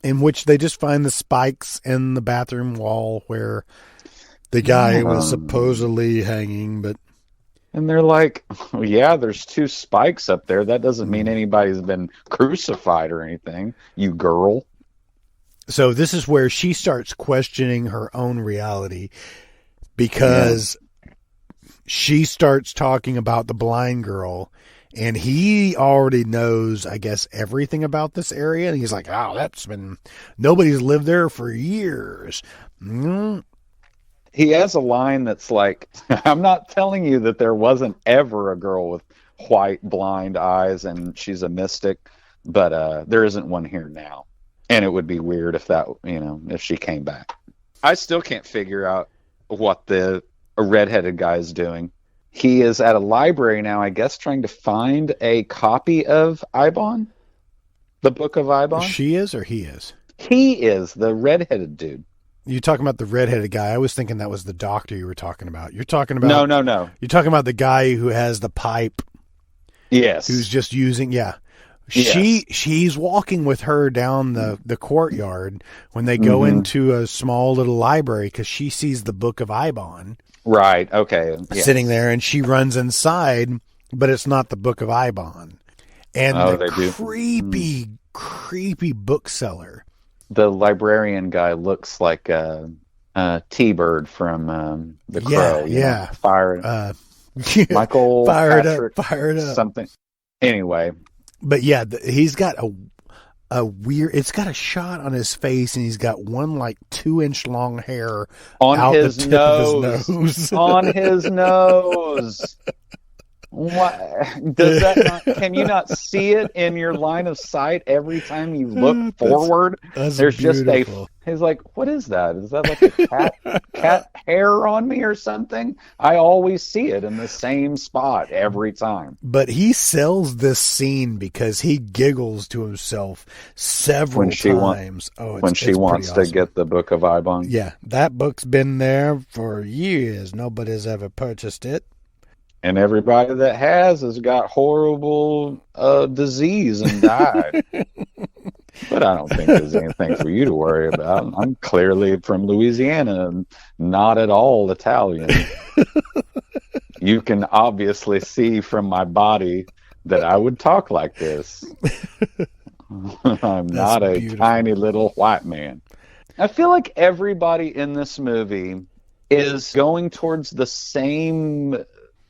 Speaker 1: In which they just find the spikes in the bathroom wall where the guy was supposedly hanging, but...
Speaker 2: And they're like, yeah, there's 2 spikes up there. That doesn't mean anybody's been crucified or anything, you girl.
Speaker 1: So this is where she starts questioning her own reality, because she starts talking about the blind girl, and he already knows, I guess, everything about this area. And he's like, nobody's lived there for years.
Speaker 2: He has a line that's like, I'm not telling you that there wasn't ever a girl with white blind eyes and she's a mystic, but there isn't one here now. And it would be weird if if she came back. I still can't figure out what the redheaded guy is doing. He is at a library now, I guess, trying to find a copy of Ibon, the Book of Ibon.
Speaker 1: She is or he is?
Speaker 2: He is the redheaded dude.
Speaker 1: You talking about the redheaded guy? I was thinking that was the doctor you were talking about. You're talking about
Speaker 2: no.
Speaker 1: You're talking about the guy who has the pipe.
Speaker 2: Yes.
Speaker 1: Who's just using
Speaker 2: Yes.
Speaker 1: She's walking with her down the courtyard when they go into a small little library because she sees the Book of Ibon.
Speaker 2: Right. Okay. Yes.
Speaker 1: Sitting there, and she runs inside, but it's not the Book of Ibon. And the creepy bookseller.
Speaker 2: The librarian guy looks like a T-Bird from The Crow.
Speaker 1: Yeah.
Speaker 2: Michael
Speaker 1: fired
Speaker 2: Patrick,
Speaker 1: up.
Speaker 2: Something. Anyway.
Speaker 1: But yeah, he's got a weird. It's got a shot on his face, and he's got one 2-inch long hair
Speaker 2: on
Speaker 1: his nose.
Speaker 2: On his nose. What does that not? Can you not see it in your line of sight every time you look forward?
Speaker 1: That's
Speaker 2: There's
Speaker 1: beautiful.
Speaker 2: just he's like, what is that? Is that like a cat hair on me or something? I always see it in the same spot every time.
Speaker 1: But he sells this scene because he giggles to himself several times.
Speaker 2: When she wants to get the Book of Ibon.
Speaker 1: Yeah, that book's been there for years. Nobody's ever purchased it.
Speaker 2: And everybody that has got horrible disease and died. But I don't think there's anything for you to worry about. I'm clearly from Louisiana and not at all Italian. You can obviously see from my body that I would talk like this. I'm not a beautiful, tiny little white man. I feel like everybody in this movie is going towards the same...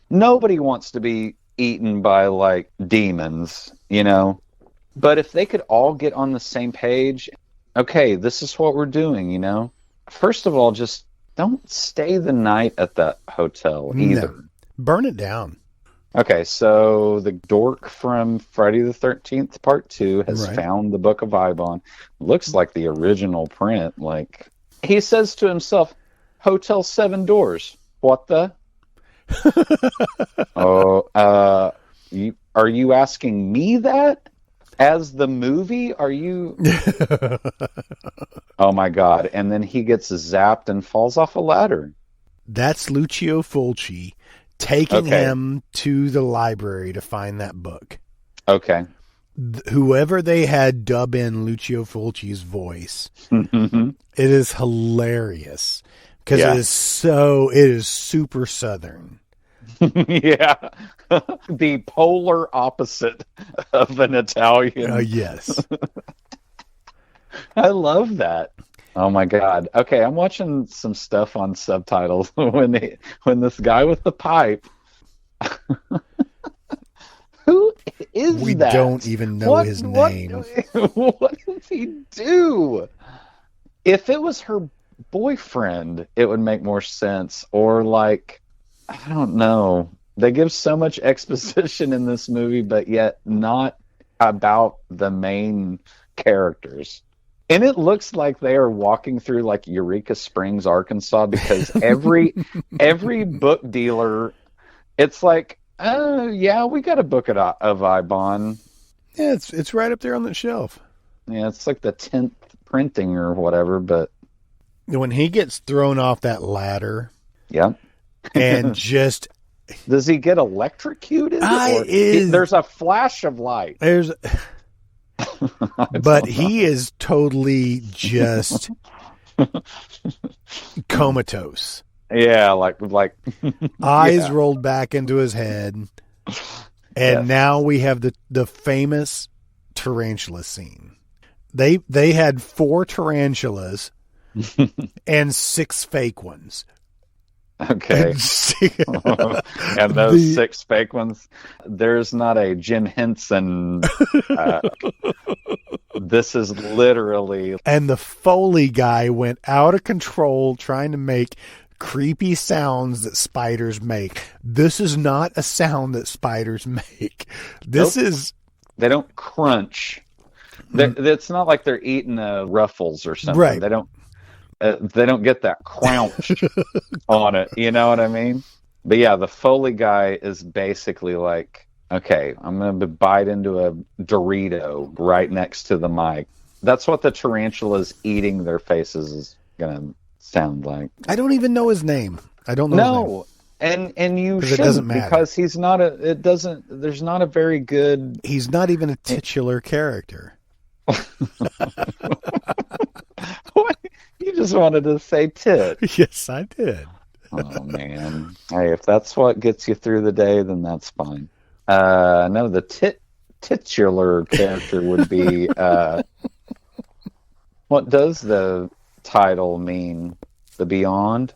Speaker 2: Nobody wants to be eaten by demons, But if they could all get on the same page, okay, this is what we're doing, First of all, just don't stay the night at that hotel either.
Speaker 1: No. Burn it down.
Speaker 2: Okay, so the dork from Friday the 13th Part 2 has found the Book of Ibon. Looks like the original print. He says to himself, Hotel 7 Doors. What the? Are you asking me that? As the movie? Are you... Oh my God. And then he gets zapped and falls off a ladder.
Speaker 1: That's Lucio Fulci taking him to the library to find that book.
Speaker 2: Okay.
Speaker 1: Whoever they had dub in Lucio Fulci's voice, it is hilarious. Because it is super Southern.
Speaker 2: Yeah. The polar opposite of an Italian.
Speaker 1: Yes.
Speaker 2: I love that. Oh my God. Okay, I'm watching some stuff on subtitles when this guy with the pipe. Who is that?
Speaker 1: We don't even know his name.
Speaker 2: What does he do? If it was her boyfriend, it would make more sense. Or I don't know. They give so much exposition in this movie, but yet not about the main characters. And it looks like they are walking through Eureka Springs, Arkansas, because every book dealer, it's oh yeah, we got a book of Ibon.
Speaker 1: Yeah, it's right up there on the shelf.
Speaker 2: Yeah, it's the 10th printing or whatever, but
Speaker 1: when he gets thrown off that ladder,
Speaker 2: yeah,
Speaker 1: and just
Speaker 2: does he get electrocuted? There's a flash of light.
Speaker 1: But he is totally just comatose.
Speaker 2: Yeah,
Speaker 1: eyes rolled back into his head, and now we have the famous tarantula scene. They had 4 tarantulas and 6 fake ones.
Speaker 2: Okay. And those 6 fake ones, there's not a Jim Henson. This is literally.
Speaker 1: And the Foley guy went out of control trying to make creepy sounds that spiders make. This is not a sound that spiders make. This is.
Speaker 2: They don't crunch. It's not like they're eating Ruffles or something.
Speaker 1: Right.
Speaker 2: They don't. They don't get that crunch on it. You know what I mean? But yeah, the Foley guy is basically like, okay, I'm going to bite into a Dorito right next to the mic. That's what the tarantulas eating their faces is going to sound like.
Speaker 1: I don't even know his name. I don't know his name.
Speaker 2: And you shouldn't, because he's not there's not a very good...
Speaker 1: He's not even a titular character.
Speaker 2: What? You just wanted to say tit.
Speaker 1: Yes, I did.
Speaker 2: Oh, man. Hey, if that's what gets you through the day, then that's fine. No, the titular character would be... what does the title mean? The Beyond?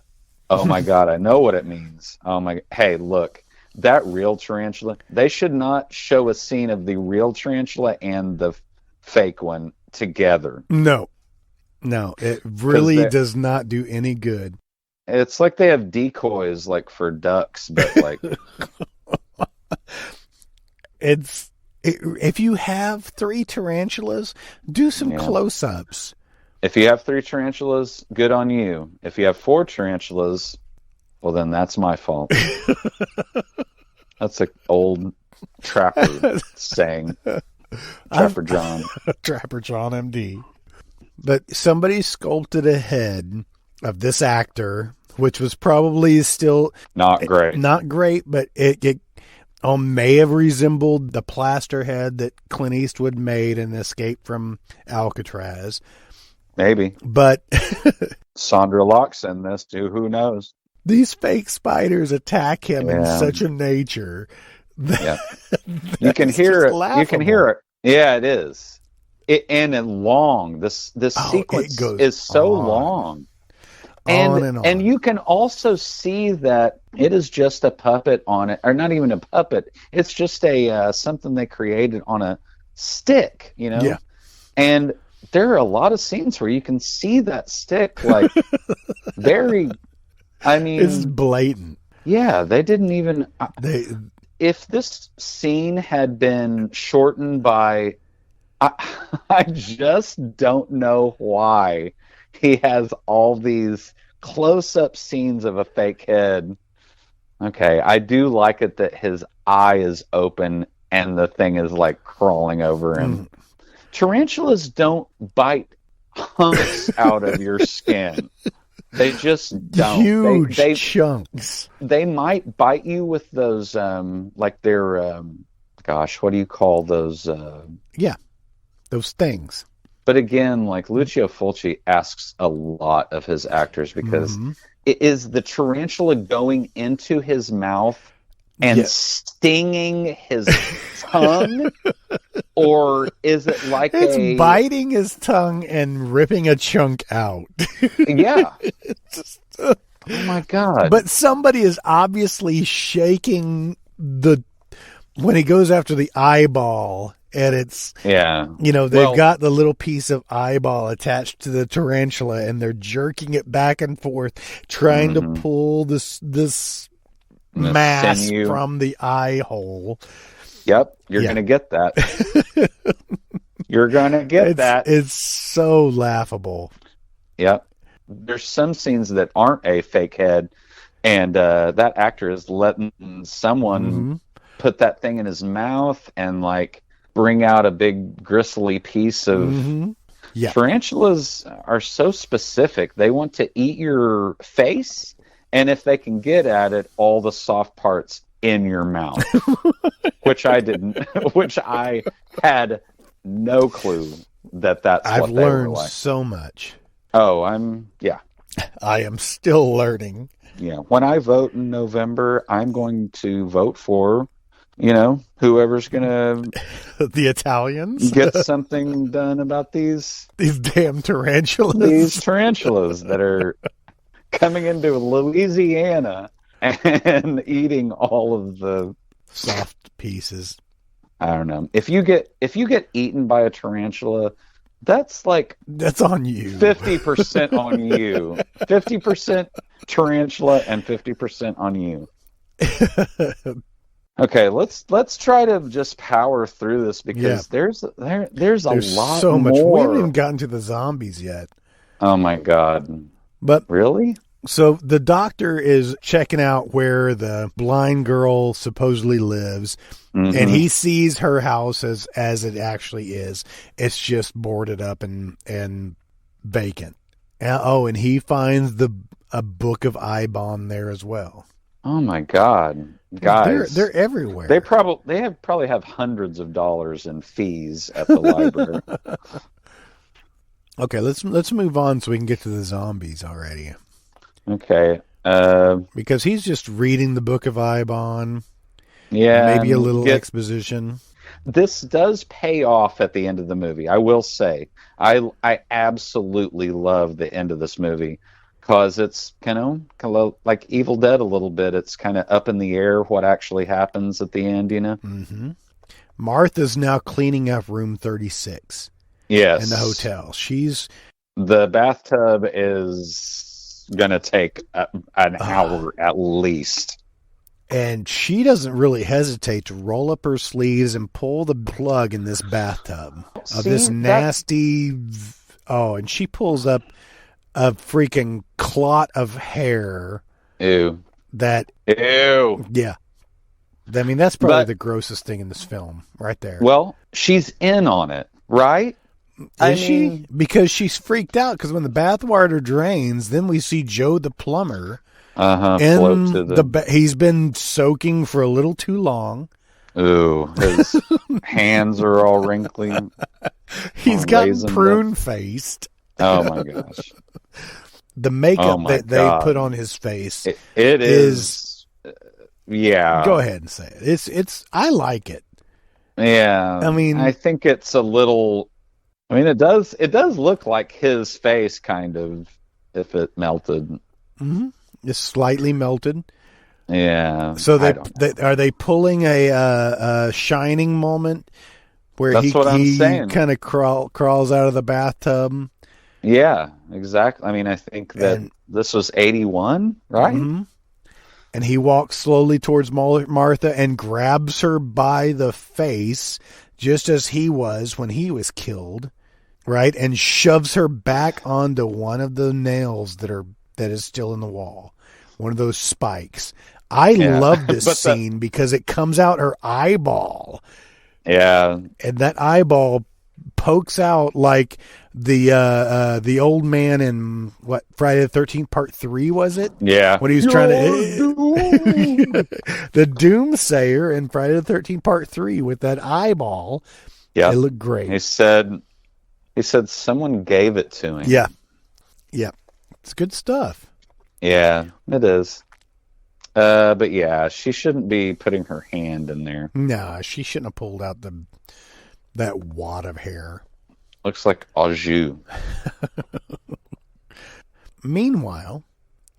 Speaker 2: Oh, my God, I know what it means. Oh, my... Hey, look. That real tarantula, they should not show a scene of the real tarantula and the fake one together.
Speaker 1: No, it really does not do any good.
Speaker 2: It's like they have decoys like for ducks, but like
Speaker 1: if you have 3 tarantulas, do some close-ups.
Speaker 2: If you have 3 tarantulas, good on you. If you have 4 tarantulas, well, then that's my fault. That's an old trapper saying. Trapper John.
Speaker 1: Trapper John MD. But somebody sculpted a head of this actor, which was probably still...
Speaker 2: Not great.
Speaker 1: Not great, but it may have resembled the plaster head that Clint Eastwood made in Escape from Alcatraz.
Speaker 2: Maybe.
Speaker 1: But...
Speaker 2: Sandra Locke's in this, too. Who knows?
Speaker 1: These fake spiders attack him in such a nature that
Speaker 2: you can hear it.
Speaker 1: Laughable.
Speaker 2: You can hear it. Yeah, it is. And long. This sequence is so long. And you can also see that it is just a puppet on it, or not even a puppet. It's just a something they created on a stick, you know?
Speaker 1: Yeah. And
Speaker 2: there are a lot of scenes where you can see that stick, like, very... I mean...
Speaker 1: It's blatant.
Speaker 2: Yeah, they didn't even... If this scene had been shortened by... I just don't know why he has all these close-up scenes of a fake head. Okay, I do like it that his eye is open and the thing is, like, crawling over him. Tarantulas don't bite hunks out of your skin. They just don't.
Speaker 1: Huge chunks.
Speaker 2: They might bite you with those, like their, gosh, what do you call those?
Speaker 1: Those things.
Speaker 2: But again, like Lucio Fulci asks a lot of his actors because is the tarantula going into his mouth and stinging his tongue? Or is it like
Speaker 1: it's biting his tongue and ripping a chunk out?
Speaker 2: Yeah. Oh my God.
Speaker 1: But somebody is obviously shaking when he goes after the eyeball, and it's, they've got the little piece of eyeball attached to the tarantula, and they're jerking it back and forth, trying to pull this mass
Speaker 2: sinew
Speaker 1: from the eye hole.
Speaker 2: Yep, you're going to get that. You're going to get that.
Speaker 1: It's so laughable.
Speaker 2: Yep. There's some scenes that aren't a fake head, and that actor is letting someone put that thing in his mouth and, like, bring out a big gristly piece of... Tarantulas are so specific. They want to eat your face, and if they can get at it, all the soft parts in your mouth. Which I had no clue that's
Speaker 1: I've
Speaker 2: what they
Speaker 1: learned
Speaker 2: were like.
Speaker 1: So much.
Speaker 2: Oh,
Speaker 1: I am still learning.
Speaker 2: Yeah. When I vote in November, I'm going to vote for, whoever's going to...
Speaker 1: The Italians?
Speaker 2: Get something done about these
Speaker 1: damn tarantulas.
Speaker 2: These tarantulas that are coming into Louisiana and eating all of the
Speaker 1: soft pieces.
Speaker 2: I don't know. If you get eaten by a tarantula, that's
Speaker 1: on you.
Speaker 2: 50% on you. 50% tarantula and 50% on you. Okay, let's try to just power through this because there's a lot
Speaker 1: so much.
Speaker 2: more.
Speaker 1: We haven't even gotten to the zombies yet.
Speaker 2: Oh my God.
Speaker 1: But
Speaker 2: Really?
Speaker 1: so the doctor is checking out where the blind girl supposedly lives, and he sees her house as it actually is. It's just boarded up and vacant. And he finds a book of Ibon there as well.
Speaker 2: Oh my God, guys!
Speaker 1: They're everywhere.
Speaker 2: They probably have hundreds of dollars in fees at the library.
Speaker 1: Okay, let's move on so we can get to the zombies already.
Speaker 2: Okay.
Speaker 1: Because he's just reading the book of Ibon.
Speaker 2: Yeah.
Speaker 1: Maybe a little exposition.
Speaker 2: This does pay off at the end of the movie. I will say, I absolutely love the end of this movie because it's kind of like Evil Dead a little bit. It's kind of up in the air what actually happens at the end.
Speaker 1: Mm-hmm. Martha's now cleaning up room 36.
Speaker 2: Yes.
Speaker 1: In the hotel.
Speaker 2: The bathtub is gonna take an hour at least.
Speaker 1: And she doesn't really hesitate to roll up her sleeves and pull the plug in this bathtub of this nasty. Oh, and she pulls up a freaking clot of hair.
Speaker 2: Ew. Ew.
Speaker 1: Yeah. I mean, that's probably the grossest thing in this film, right there.
Speaker 2: Well, she's in on it, right?
Speaker 1: Is she? Because she's freaked out because when the bathwater drains, then we see Joe the plumber.
Speaker 2: Float to
Speaker 1: he's been soaking for a little too long.
Speaker 2: Ooh, his hands are all wrinkly.
Speaker 1: He's gotten prune-faced.
Speaker 2: Oh my gosh.
Speaker 1: The makeup that they put on his face.
Speaker 2: It is. Yeah.
Speaker 1: Go ahead and say it. It's. I like it.
Speaker 2: Yeah.
Speaker 1: I mean,
Speaker 2: I think it's a little. I mean, it does look like his face, kind of, if it melted.
Speaker 1: Mm-hmm. It's slightly melted.
Speaker 2: Yeah.
Speaker 1: So are they pulling a Shining moment where he kind of crawls out of the bathtub?
Speaker 2: Yeah, exactly. I mean, I think that this was 81, right?
Speaker 1: Mm-hmm. And he walks slowly towards Martha and grabs her by the face, just as he was when he was killed, right? And shoves her back onto one of the nails that is still in the wall. One of those spikes. I love this scene because it comes out her eyeball.
Speaker 2: Yeah.
Speaker 1: And that eyeball pokes out like the old man in Friday the 13th Part 3, was it?
Speaker 2: Yeah.
Speaker 1: When he was trying to the Doomsayer in Friday the 13th Part 3 with that eyeball. Yeah. It looked great.
Speaker 2: He said someone gave it to him.
Speaker 1: Yeah. Yeah. It's good stuff.
Speaker 2: Yeah, it is. But yeah, she shouldn't be putting her hand in there.
Speaker 1: No, she shouldn't have pulled out that wad of hair.
Speaker 2: Looks like au jus.
Speaker 1: Meanwhile,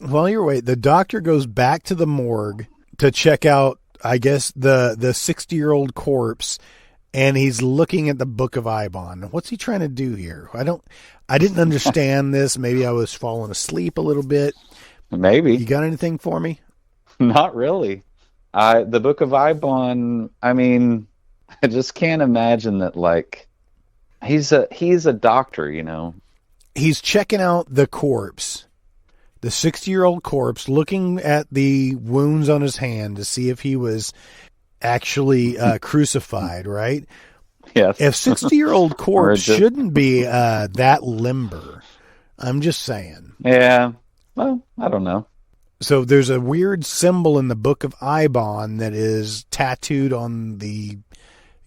Speaker 1: while you're waiting, the doctor goes back to the morgue to check out, I guess, the 60-year-old corpse, and he's looking at the Book of Ibon. What's he trying to do here? I didn't understand this. Maybe I was falling asleep a little bit.
Speaker 2: Maybe.
Speaker 1: You got anything for me?
Speaker 2: Not really. The Book of Ibon, I mean, I just can't imagine that, like, he's a doctor, you know.
Speaker 1: He's checking out the corpse, the 60-year-old corpse, looking at the wounds on his hand to see if he was actually crucified, right?
Speaker 2: Yes.
Speaker 1: If 60-year-old corpse shouldn't be that limber, I'm just saying.
Speaker 2: Yeah. Well, I don't know.
Speaker 1: So there's a weird symbol in the Book of Ibon that is tattooed on the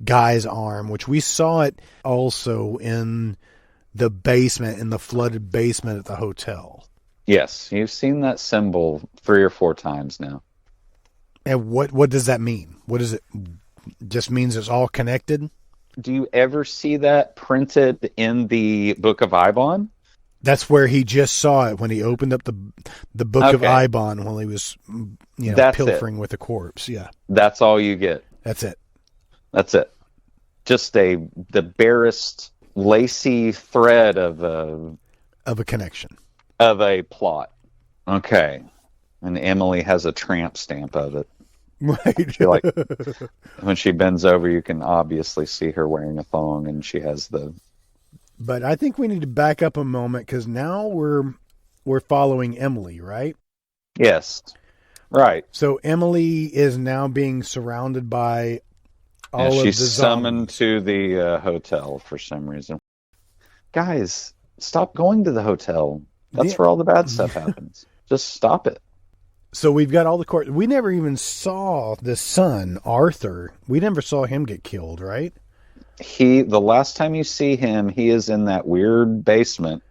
Speaker 1: guy's arm, which we saw it also in the basement, in the flooded basement at the hotel.
Speaker 2: Yes, you've seen that symbol 3 or 4 times now.
Speaker 1: And what does that mean? What does it just means it's all connected?
Speaker 2: Do you ever see that printed in the Book of Ibon?
Speaker 1: That's where he just saw it when he opened up the Book of Ibon while he was, pilfering with the corpse. Yeah,
Speaker 2: that's all you get.
Speaker 1: That's it.
Speaker 2: Just the barest, lacy thread of
Speaker 1: a connection
Speaker 2: of a plot. Okay, and Emily has a tramp stamp of it.
Speaker 1: Right.
Speaker 2: When she bends over, you can obviously see her wearing a thong, and she has the
Speaker 1: But I think we need to back up a moment because now we're following Emily, right?
Speaker 2: Yes. Right.
Speaker 1: So Emily is now being surrounded by all of the
Speaker 2: she's
Speaker 1: zombies.
Speaker 2: summoned to the hotel for some reason. Guys, stop going to the hotel. That's where all the bad stuff happens. Just stop it.
Speaker 1: So we've got all the court. We never even saw the son, Arthur. We never saw him get killed, right?
Speaker 2: The last time you see him, he is in that weird basement,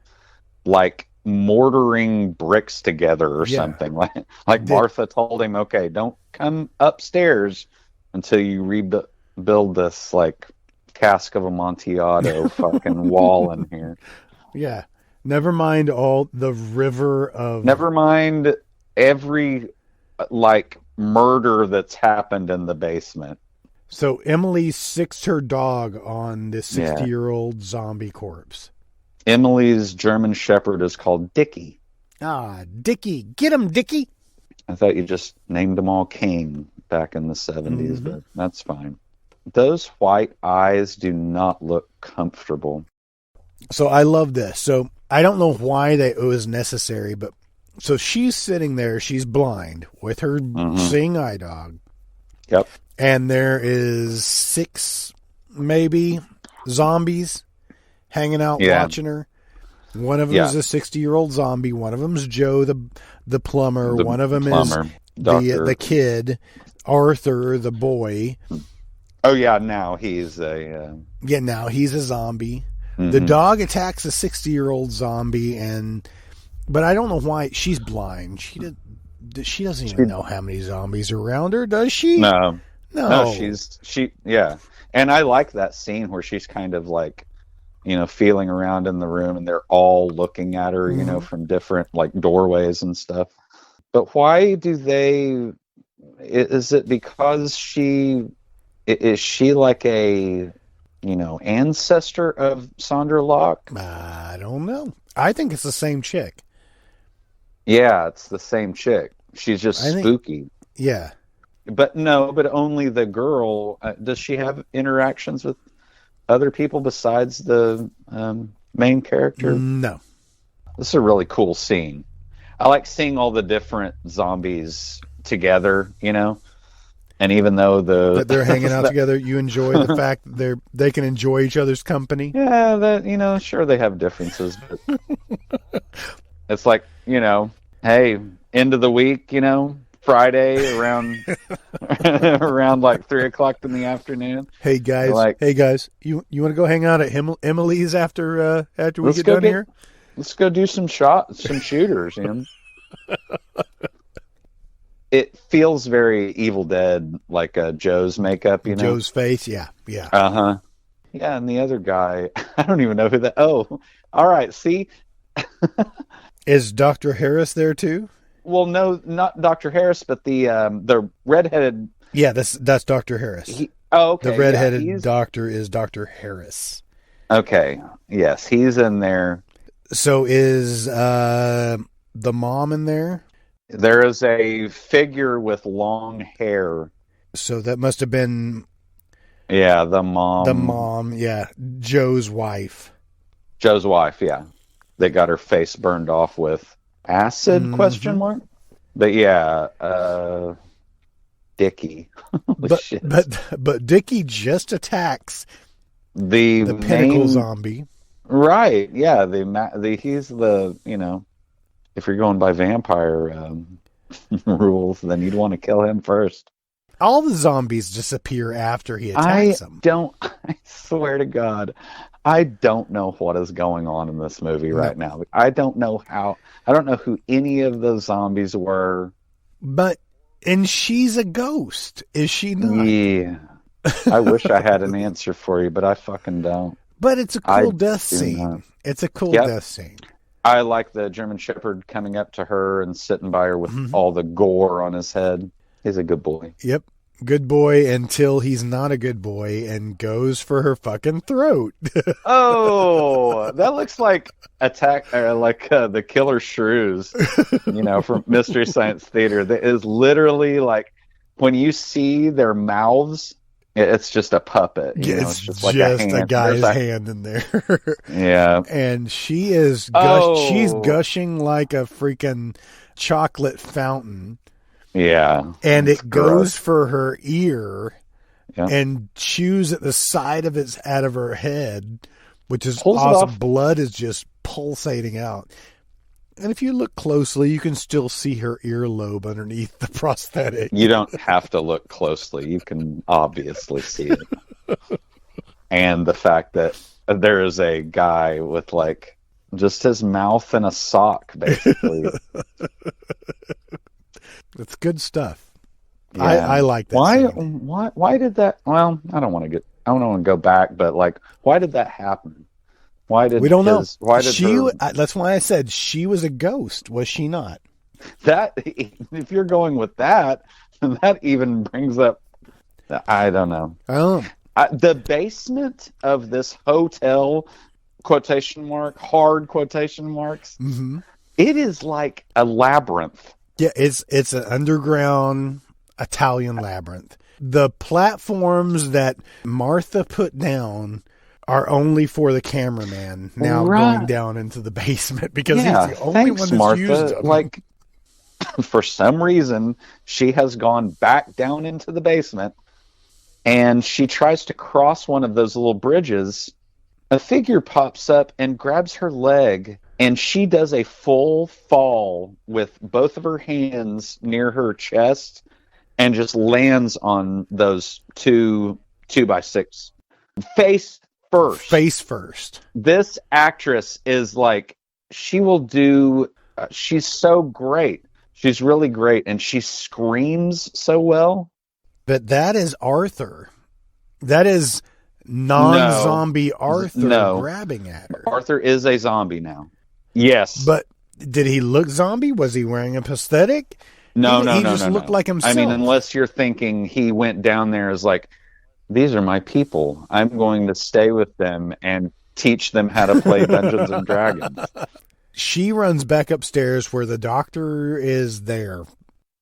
Speaker 2: like mortaring bricks together or something. Like Martha told him, okay, don't come upstairs until you rebuild this like cask of Amontillado fucking wall in here.
Speaker 1: Yeah. Never mind all the river of...
Speaker 2: Never mind every like murder that's happened in the basement.
Speaker 1: So Emily sixed her dog on this 60-year-old zombie corpse.
Speaker 2: Emily's German Shepherd is called Dickie.
Speaker 1: Ah, Dickie. Get him, Dickie.
Speaker 2: I thought you just named them all King back in the 70s, but that's fine. Those white eyes do not look comfortable.
Speaker 1: So I love this. So I don't know why it was necessary, but so she's sitting there, she's blind with her seeing eye dog.
Speaker 2: Yep.
Speaker 1: And there is 6 maybe zombies hanging out watching her. One of them is a 60-year-old zombie. One of them is Joe the plumber. One of them is the kid, Arthur the boy.
Speaker 2: Oh yeah, now he's a
Speaker 1: now he's a zombie. The dog attacks a 60-year-old zombie, but I don't know why she's blind. She doesn't even know how many zombies are around her, does she?
Speaker 2: No. And I like that scene where she's kind of like, feeling around in the room and they're all looking at her, from different like doorways and stuff. But why do is it because is she like a, ancestor of Sandra Locke?
Speaker 1: I don't know. I think it's the same chick.
Speaker 2: Yeah, it's the same chick. She's just spooky.
Speaker 1: Yeah.
Speaker 2: But only the girl. Does she have interactions with other people besides the main character?
Speaker 1: No.
Speaker 2: This is a really cool scene. I like seeing all the different zombies together, And even though
Speaker 1: that they're hanging out together, you enjoy the fact that they can enjoy each other's company.
Speaker 2: Yeah, that sure they have differences, but it's like, hey, end of the week, Friday around around like 3:00 in the afternoon.
Speaker 1: Hey guys, you want to go hang out at Emily's after we get done here?
Speaker 2: Let's go do some shooters, It feels very Evil Dead, like Joe's makeup,
Speaker 1: Joe's face, yeah.
Speaker 2: Yeah, and the other guy, I don't even know who that. Oh, all right. See,
Speaker 1: is Dr. Harris there too?
Speaker 2: Well, no, not Dr. Harris, but the redheaded.
Speaker 1: Yeah, that's Dr. Harris.
Speaker 2: Okay.
Speaker 1: The redheaded doctor is Dr. Harris.
Speaker 2: Okay. Yes, he's in there.
Speaker 1: So is the mom in there?
Speaker 2: There is a figure with long hair.
Speaker 1: So that must have been...
Speaker 2: Yeah, the mom.
Speaker 1: The mom, yeah. Joe's wife.
Speaker 2: Joe's wife, yeah. They got her face burned off with acid, question mark? But yeah, Dickie.
Speaker 1: But Dickie just attacks
Speaker 2: the
Speaker 1: pinnacle
Speaker 2: main
Speaker 1: zombie.
Speaker 2: Right, yeah. He's the, if you're going by vampire rules, then you'd want to kill him first.
Speaker 1: All the zombies disappear after he attacks them.
Speaker 2: I swear to God, I don't know what is going on in this movie right now. I don't know who any of the zombies were.
Speaker 1: And she's a ghost, is she not?
Speaker 2: Yeah. I wish I had an answer for you, but I fucking don't.
Speaker 1: But it's a cool death scene. It's a cool death scene.
Speaker 2: I like the German Shepherd coming up to her and sitting by her with all the gore on his head. He's a good boy.
Speaker 1: Yep. Good boy until he's not a good boy and goes for her fucking throat.
Speaker 2: Oh, that looks like the killer shrews, from Mystery Science Theater. That is literally like when you see their mouths, It's just a puppet.
Speaker 1: It's
Speaker 2: just like
Speaker 1: just
Speaker 2: a hand.
Speaker 1: a guy's hand in there.
Speaker 2: Yeah.
Speaker 1: And she is she's gushing like a freaking chocolate fountain.
Speaker 2: Yeah.
Speaker 1: And
Speaker 2: It's
Speaker 1: it goes
Speaker 2: gross.
Speaker 1: for her ear
Speaker 2: Yeah.
Speaker 1: and chews at the side of its out of her head, which is
Speaker 2: Pulls it
Speaker 1: awesome.
Speaker 2: off.
Speaker 1: Blood is just pulsating out. And if you look closely, you can still see her earlobe underneath the prosthetic.
Speaker 2: You don't have to look closely. You can obviously see it. And the fact that there is a guy with like just his mouth in a sock, basically.
Speaker 1: It's good stuff.
Speaker 2: Yeah.
Speaker 1: I like that.
Speaker 2: Why did that? Well, I don't want to go back, but like, why did that happen?
Speaker 1: We don't know.
Speaker 2: Why did
Speaker 1: That's why I said she was a ghost, was she not?
Speaker 2: that? If you're going with that, that even brings up. I don't know. The basement of this hotel, quotation mark, hard quotation marks.
Speaker 1: Mm-hmm.
Speaker 2: It is like a labyrinth.
Speaker 1: Yeah, it's an underground Italian labyrinth. The platforms that Martha put down are only for the cameraman now going down into the basement because he's the only one that's
Speaker 2: Martha.
Speaker 1: used them.
Speaker 2: Like, for some reason, she has gone back down into the basement and she tries to cross one of those little bridges. A figure pops up and grabs her leg, and she does a full fall with both of her hands near her chest and just lands on those 2x6 face first. This actress is like, she will do, she's so great. She's really great, and she screams so well.
Speaker 1: But that is Arthur. That is non-zombie Arthur grabbing at her.
Speaker 2: Arthur is a zombie now. Yes.
Speaker 1: But did he look zombie? Was he wearing a prosthetic?
Speaker 2: No.
Speaker 1: He just looked like himself.
Speaker 2: I mean, unless you're thinking he went down there as like, these are my people. I'm going to stay with them and teach them how to play Dungeons and Dragons.
Speaker 1: She runs back upstairs where the doctor is there.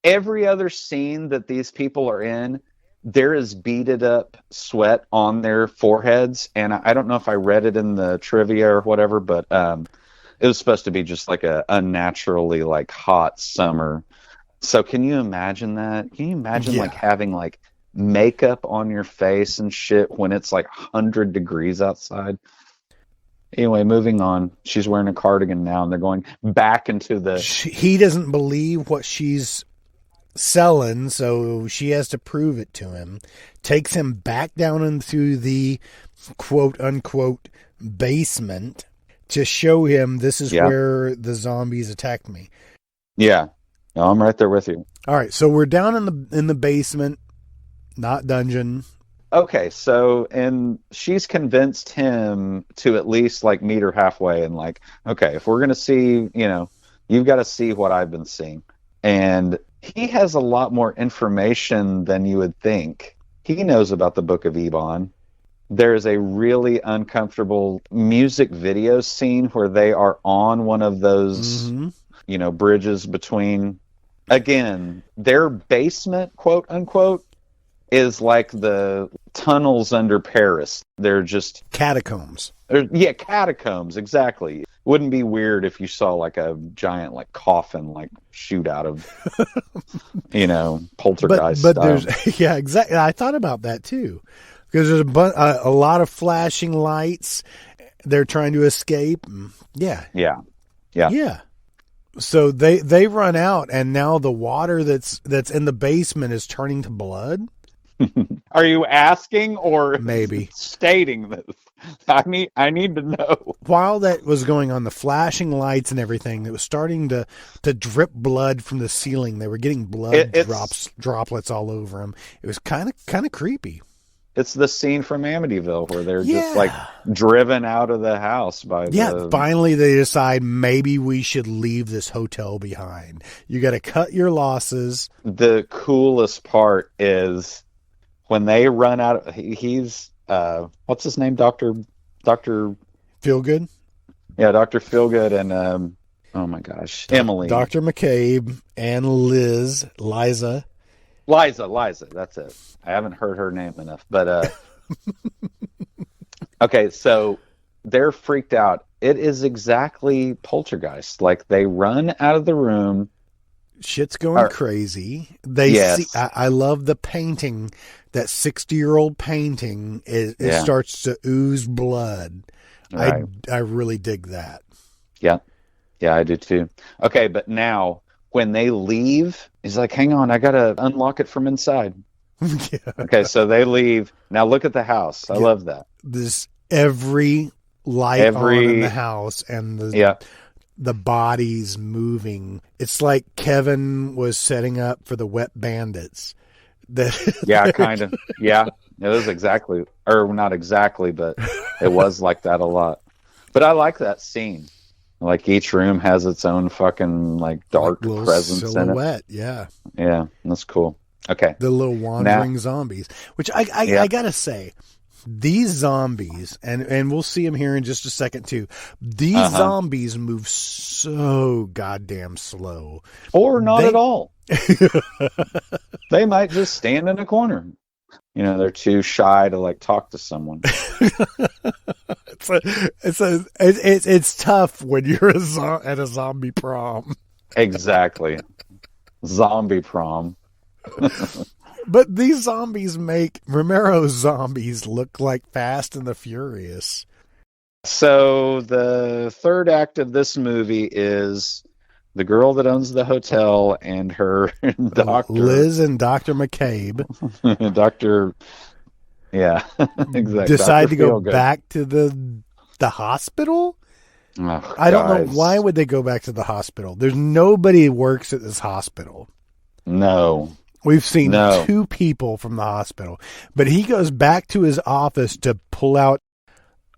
Speaker 2: Every other scene that these people are in, there is beaded up sweat on their foreheads. And I don't know if I read it in the trivia or whatever, but it was supposed to be just like a unnaturally like hot summer. So can you imagine that? Can you imagine like having like makeup on your face and shit when it's like 100 degrees outside? Anyway, moving on. She's wearing a cardigan now, and they're going back into the...
Speaker 1: He doesn't believe what she's selling, so she has to prove it to him. Takes him back down into the quote-unquote basement to show him this is where the zombies attacked me.
Speaker 2: Yeah. No, I'm right there with you.
Speaker 1: All right, so we're down in the basement, not dungeon.
Speaker 2: Okay, and she's convinced him to at least like meet her halfway and like, okay, if we're going to see, you've got to see what I've been seeing. And he has a lot more information than you would think. He knows about the Book of Ebon. There's a really uncomfortable music video scene where they are on one of those, bridges between, again, their basement, quote unquote, is like the tunnels under Paris. They're just...
Speaker 1: catacombs.
Speaker 2: Catacombs, exactly. Wouldn't be weird if you saw like a giant like coffin like shoot out of, poltergeist
Speaker 1: but
Speaker 2: style.
Speaker 1: There's, yeah, exactly. I thought about that too. Because there's a lot of flashing lights. They're trying to escape. Yeah. So they run out, and now the water that's in the basement is turning to blood.
Speaker 2: Are you asking or
Speaker 1: maybe
Speaker 2: stating this? I need to know.
Speaker 1: While that was going on, the flashing lights and everything, it was starting to drip blood from the ceiling. They were getting blood droplets all over them. It was kind of creepy.
Speaker 2: It's the scene from Amityville where they're just like driven out of the house by
Speaker 1: finally they decide maybe we should leave this hotel behind. You got to cut your losses.
Speaker 2: The coolest part is when they run out. He's what's his name? Doctor
Speaker 1: Feelgood.
Speaker 2: Yeah, Dr. Feelgood and oh my gosh, Emily,
Speaker 1: Dr. McCabe and Liza.
Speaker 2: Liza, that's it. I haven't heard her name enough, but okay, so they're freaked out. It is exactly Poltergeist. Like, they run out of the room.
Speaker 1: Shit's going crazy. They see. I love the painting. That 60-year-old painting. It starts to ooze blood. Right. I really dig that.
Speaker 2: Yeah, I do too. Okay, but now when they leave, he's like, "Hang on, I gotta unlock it from inside." Yeah. Okay, so they leave. Now look at the house. I love that.
Speaker 1: This every light on in the house and the bodies moving. It's like Kevin was setting up for the Wet Bandits.
Speaker 2: Yeah, kind of. Yeah, it was exactly, or not exactly, but it was like that a lot. But I like that scene. Like, each room has its own fucking like dark presence silhouette in it. Yeah, that's cool. Okay,
Speaker 1: the little wandering zombies, which I gotta say, these zombies, and we'll see them here in just a second too. These zombies move so goddamn slow,
Speaker 2: or not at all. They might just stand in a corner. You know, they're too shy to like talk to someone.
Speaker 1: It's tough when you're at a zombie prom.
Speaker 2: Exactly, zombie prom.
Speaker 1: But these zombies make Romero's zombies look like Fast and the Furious.
Speaker 2: So the third act of this movie is the girl that owns the hotel and her doctor.
Speaker 1: Liz and Dr. McCabe.
Speaker 2: Exactly.
Speaker 1: Decide to go back to the hospital?
Speaker 2: Oh,
Speaker 1: I don't know. Why would they go back to the hospital? There's nobody who works at this hospital.
Speaker 2: No.
Speaker 1: We've seen two people from the hospital. But he goes back to his office to pull out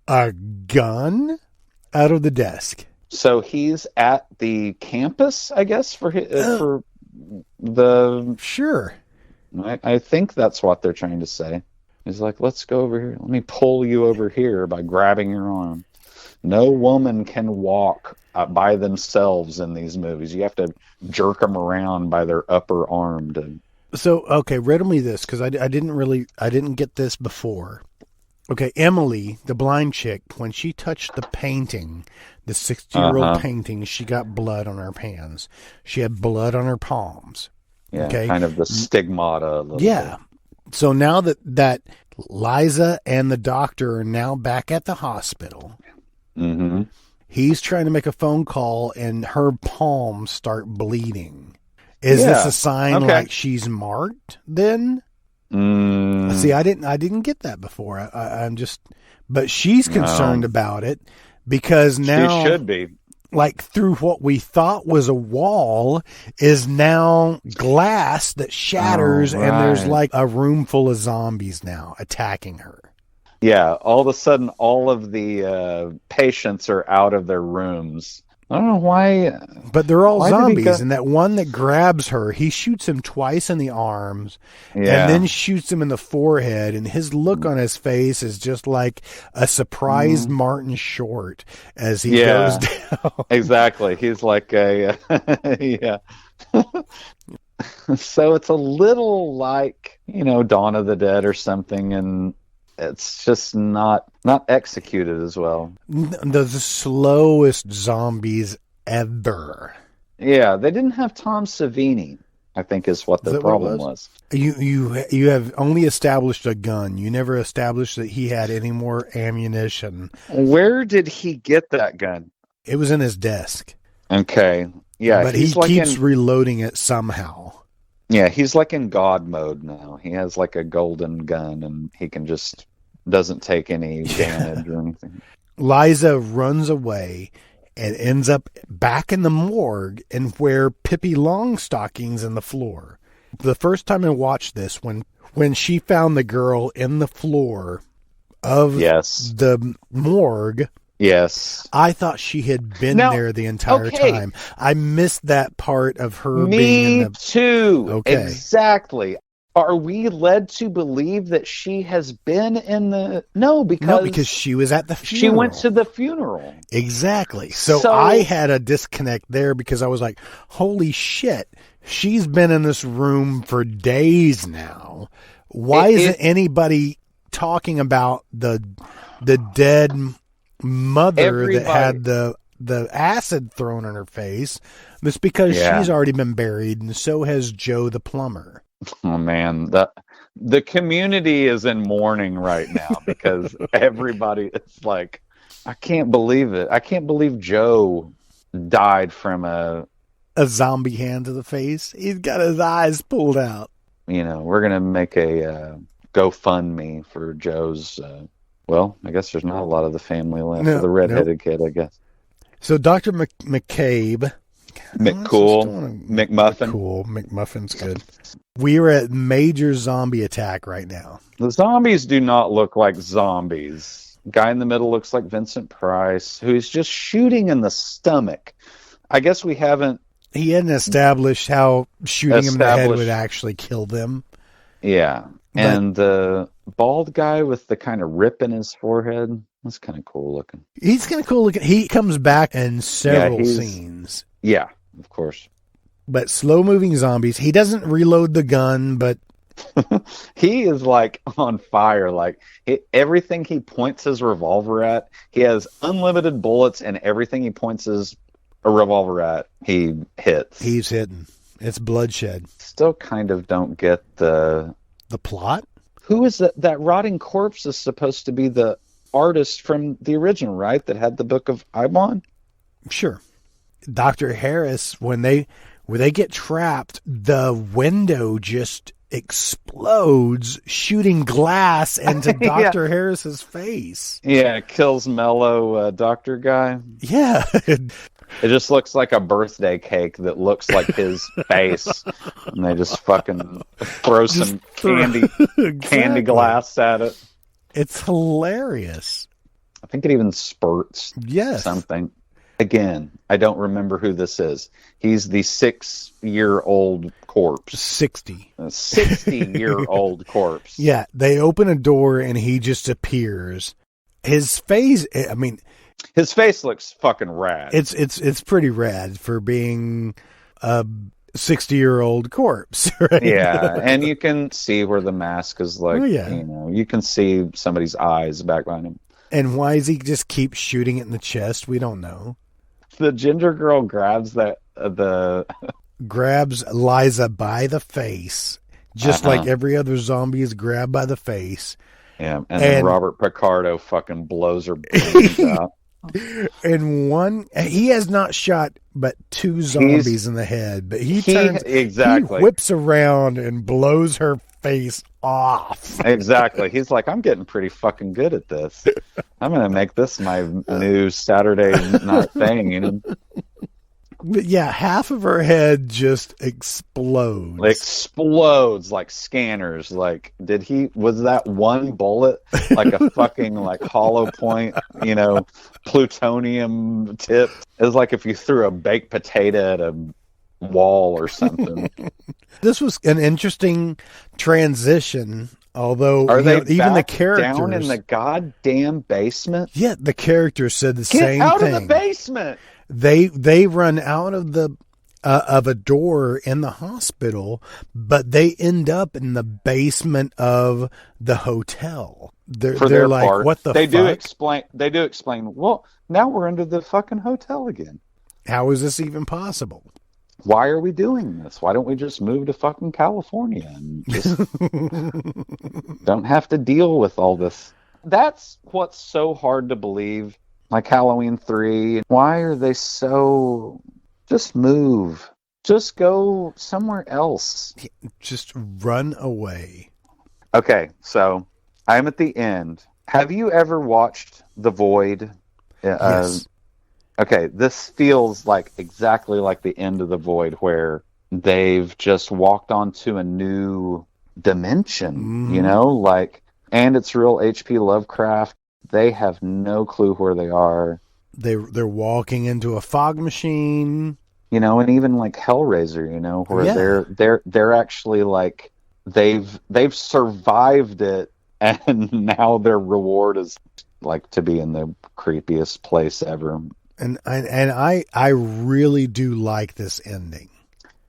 Speaker 1: a gun out of the desk.
Speaker 2: So he's at the campus, I guess, for the...
Speaker 1: Sure.
Speaker 2: I think that's what they're trying to say. He's like, let's go over here. Let me pull you over here by grabbing your arm. No woman can walk by themselves in these movies. You have to jerk them around by their upper arm.
Speaker 1: So, okay, riddle me this, because I didn't get this before. Okay, Emily, the blind chick, when she touched the painting, the 60-year-old painting, she got blood on her hands. She had blood on her palms.
Speaker 2: Yeah, okay? Kind of the stigmata a little bit.
Speaker 1: So now that Liza and the doctor are now back at the hospital, he's trying to make a phone call and her palms start bleeding. Is this a sign like she's marked then? See, I didn't get that before. I'm just, but she's concerned about it because now
Speaker 2: she should be.
Speaker 1: Like, through what we thought was a wall is now glass that shatters, and there's like a room full of zombies now attacking her.
Speaker 2: Yeah, all of a sudden, all of the patients are out of their rooms. I don't know why.
Speaker 1: But they're all zombies, and that one that grabs her, he shoots him twice in the arms, and then shoots him in the forehead, and his look on his face is just like a surprised Martin Short as he goes down.
Speaker 2: Exactly. He's like a... So it's a little like, Dawn of the Dead or something, and it's just not executed as well.
Speaker 1: The slowest zombies ever.
Speaker 2: Yeah, they didn't have Tom Savini, I think, is what the problem was.
Speaker 1: You have only established a gun. You never established that he had any more ammunition.
Speaker 2: Where did he get that gun?
Speaker 1: It was in his desk.
Speaker 2: Okay. Yeah,
Speaker 1: but he keeps reloading it somehow.
Speaker 2: Yeah, he's like in God mode now. He has like a golden gun, and he can just doesn't take any damage or anything.
Speaker 1: Liza runs away and ends up back in the morgue and where Pippi Longstocking's in the floor. The first time I watched this, when she found the girl in the floor of the morgue, I thought she had been there the entire time. I missed that part of her being in the...
Speaker 2: Me too. Okay. Exactly. Are we led to believe that she has been in the... No,
Speaker 1: because she was at the funeral.
Speaker 2: She went to the funeral.
Speaker 1: Exactly. So I had a disconnect there because I was like, holy shit, she's been in this room for days now. Why isn't anybody talking about the dead mother that had the acid thrown in her face? It's because she's already been buried, and so has Joe the plumber.
Speaker 2: Oh man, the community is in mourning right now because everybody, it's like, I can't believe it. I can't believe Joe died from a
Speaker 1: zombie hand to the face. He's got his eyes pulled out.
Speaker 2: We're gonna make a GoFundMe for Joe's. Well, I guess there's not a lot of the family left. For the redheaded kid, I guess.
Speaker 1: So Dr. McCabe.
Speaker 2: McCool. McMuffin.
Speaker 1: Cool. McMuffin's good. We are at major zombie attack right now.
Speaker 2: The zombies do not look like zombies. Guy in the middle looks like Vincent Price, who's just shooting in the stomach. I guess he hadn't
Speaker 1: established how shooting him in the head would actually kill them.
Speaker 2: Yeah. And the bald guy with the kind of rip in his forehead, that's kind of cool looking.
Speaker 1: He's kind of cool looking. He comes back in several scenes.
Speaker 2: Yeah, of course.
Speaker 1: But slow-moving zombies. He doesn't reload the gun, but...
Speaker 2: He is, like, on fire. Like, everything he points his revolver at, he has unlimited bullets, and everything he points his revolver at, he hits.
Speaker 1: He's hitting. It's bloodshed.
Speaker 2: Still kind of don't get the
Speaker 1: plot?
Speaker 2: Who is that rotting corpse is supposed to be the artist from the original, right? That had the Book of Ibon?
Speaker 1: Sure. Dr. Harris, when they get trapped, the window just explodes, shooting glass into Dr. Harris's face.
Speaker 2: Yeah, it kills Mellow doctor guy.
Speaker 1: Yeah.
Speaker 2: It just looks like a birthday cake that looks like his face. And they just fucking throw some candy glass at it.
Speaker 1: It's hilarious.
Speaker 2: I think it even spurts something. Again, I don't remember who this is. He's the 6-year-old corpse.
Speaker 1: 60.
Speaker 2: A 60-year-old corpse.
Speaker 1: Yeah, they open a door and he just appears. His face, I mean...
Speaker 2: His face looks fucking rad.
Speaker 1: It's pretty rad for being a 60-year-old corpse, right?
Speaker 2: Yeah, and you can see where the mask is like, you can see somebody's eyes back behind him.
Speaker 1: And why does he just keep shooting it in the chest? We don't know.
Speaker 2: The ginger girl grabs
Speaker 1: grabs Liza by the face, just like every other zombie is grabbed by the face.
Speaker 2: Yeah, and then Robert Picardo fucking blows her brains out.
Speaker 1: And he has not shot but 2 zombies in the head, but he whips around and blows her face off.
Speaker 2: Exactly. He's like, I'm getting pretty fucking good at this. I'm going to make this my new Saturday night thing,
Speaker 1: But yeah, half of her head just explodes.
Speaker 2: Explodes like scanners. Like, was that one bullet like a fucking like hollow point, plutonium tip? It was like if you threw a baked potato at a wall or something.
Speaker 1: This was an interesting transition, although
Speaker 2: even
Speaker 1: the characters
Speaker 2: down in the goddamn basement.
Speaker 1: Yeah, the characters said the same thing.
Speaker 2: Get out of the basement.
Speaker 1: They run out of a door in the hospital, but they end up in the basement of the hotel. They're like, part, what the fuck?
Speaker 2: They do explain, well, now we're under the fucking hotel again.
Speaker 1: How is this even possible?
Speaker 2: Why are we doing this? Why don't we just move to fucking California and just don't have to deal with all this? That's what's so hard to believe. Like Halloween 3. Why are they so... Just move. Just go somewhere else.
Speaker 1: Just run away.
Speaker 2: Okay, so I'm at the end. Have you ever watched The Void?
Speaker 1: Yes.
Speaker 2: Okay, this feels like exactly like the end of The Void, where they've just walked onto a new dimension, and it's real H.P. Lovecraft. They have no clue where they are.
Speaker 1: They're walking into a fog machine.
Speaker 2: And even like Hellraiser, where they're actually like they've survived it, and now their reward is like to be in the creepiest place ever.
Speaker 1: And I really do like this ending.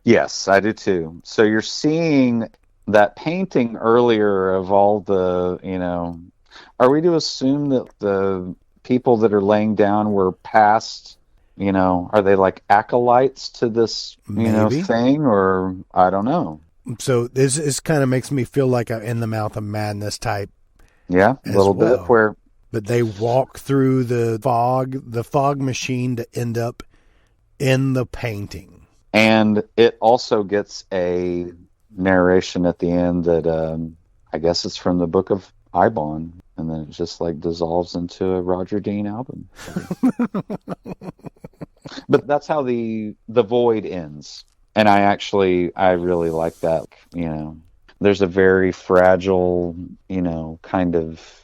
Speaker 2: Yes, I do too. So you're seeing that painting earlier of all the, are we to assume that the people that are laying down were past, are they like acolytes to this,
Speaker 1: Maybe.
Speaker 2: thing, or I don't know.
Speaker 1: So this kind of makes me feel like I'm in the mouth of madness type.
Speaker 2: Yeah, a little bit where.
Speaker 1: But they walk through the fog machine to end up in the painting.
Speaker 2: And it also gets a narration at the end that I guess it's from the Book of Ibon, and then it just like dissolves into a Roger Dean album. But that's how the void ends, and I really like that. There's a very fragile, kind of.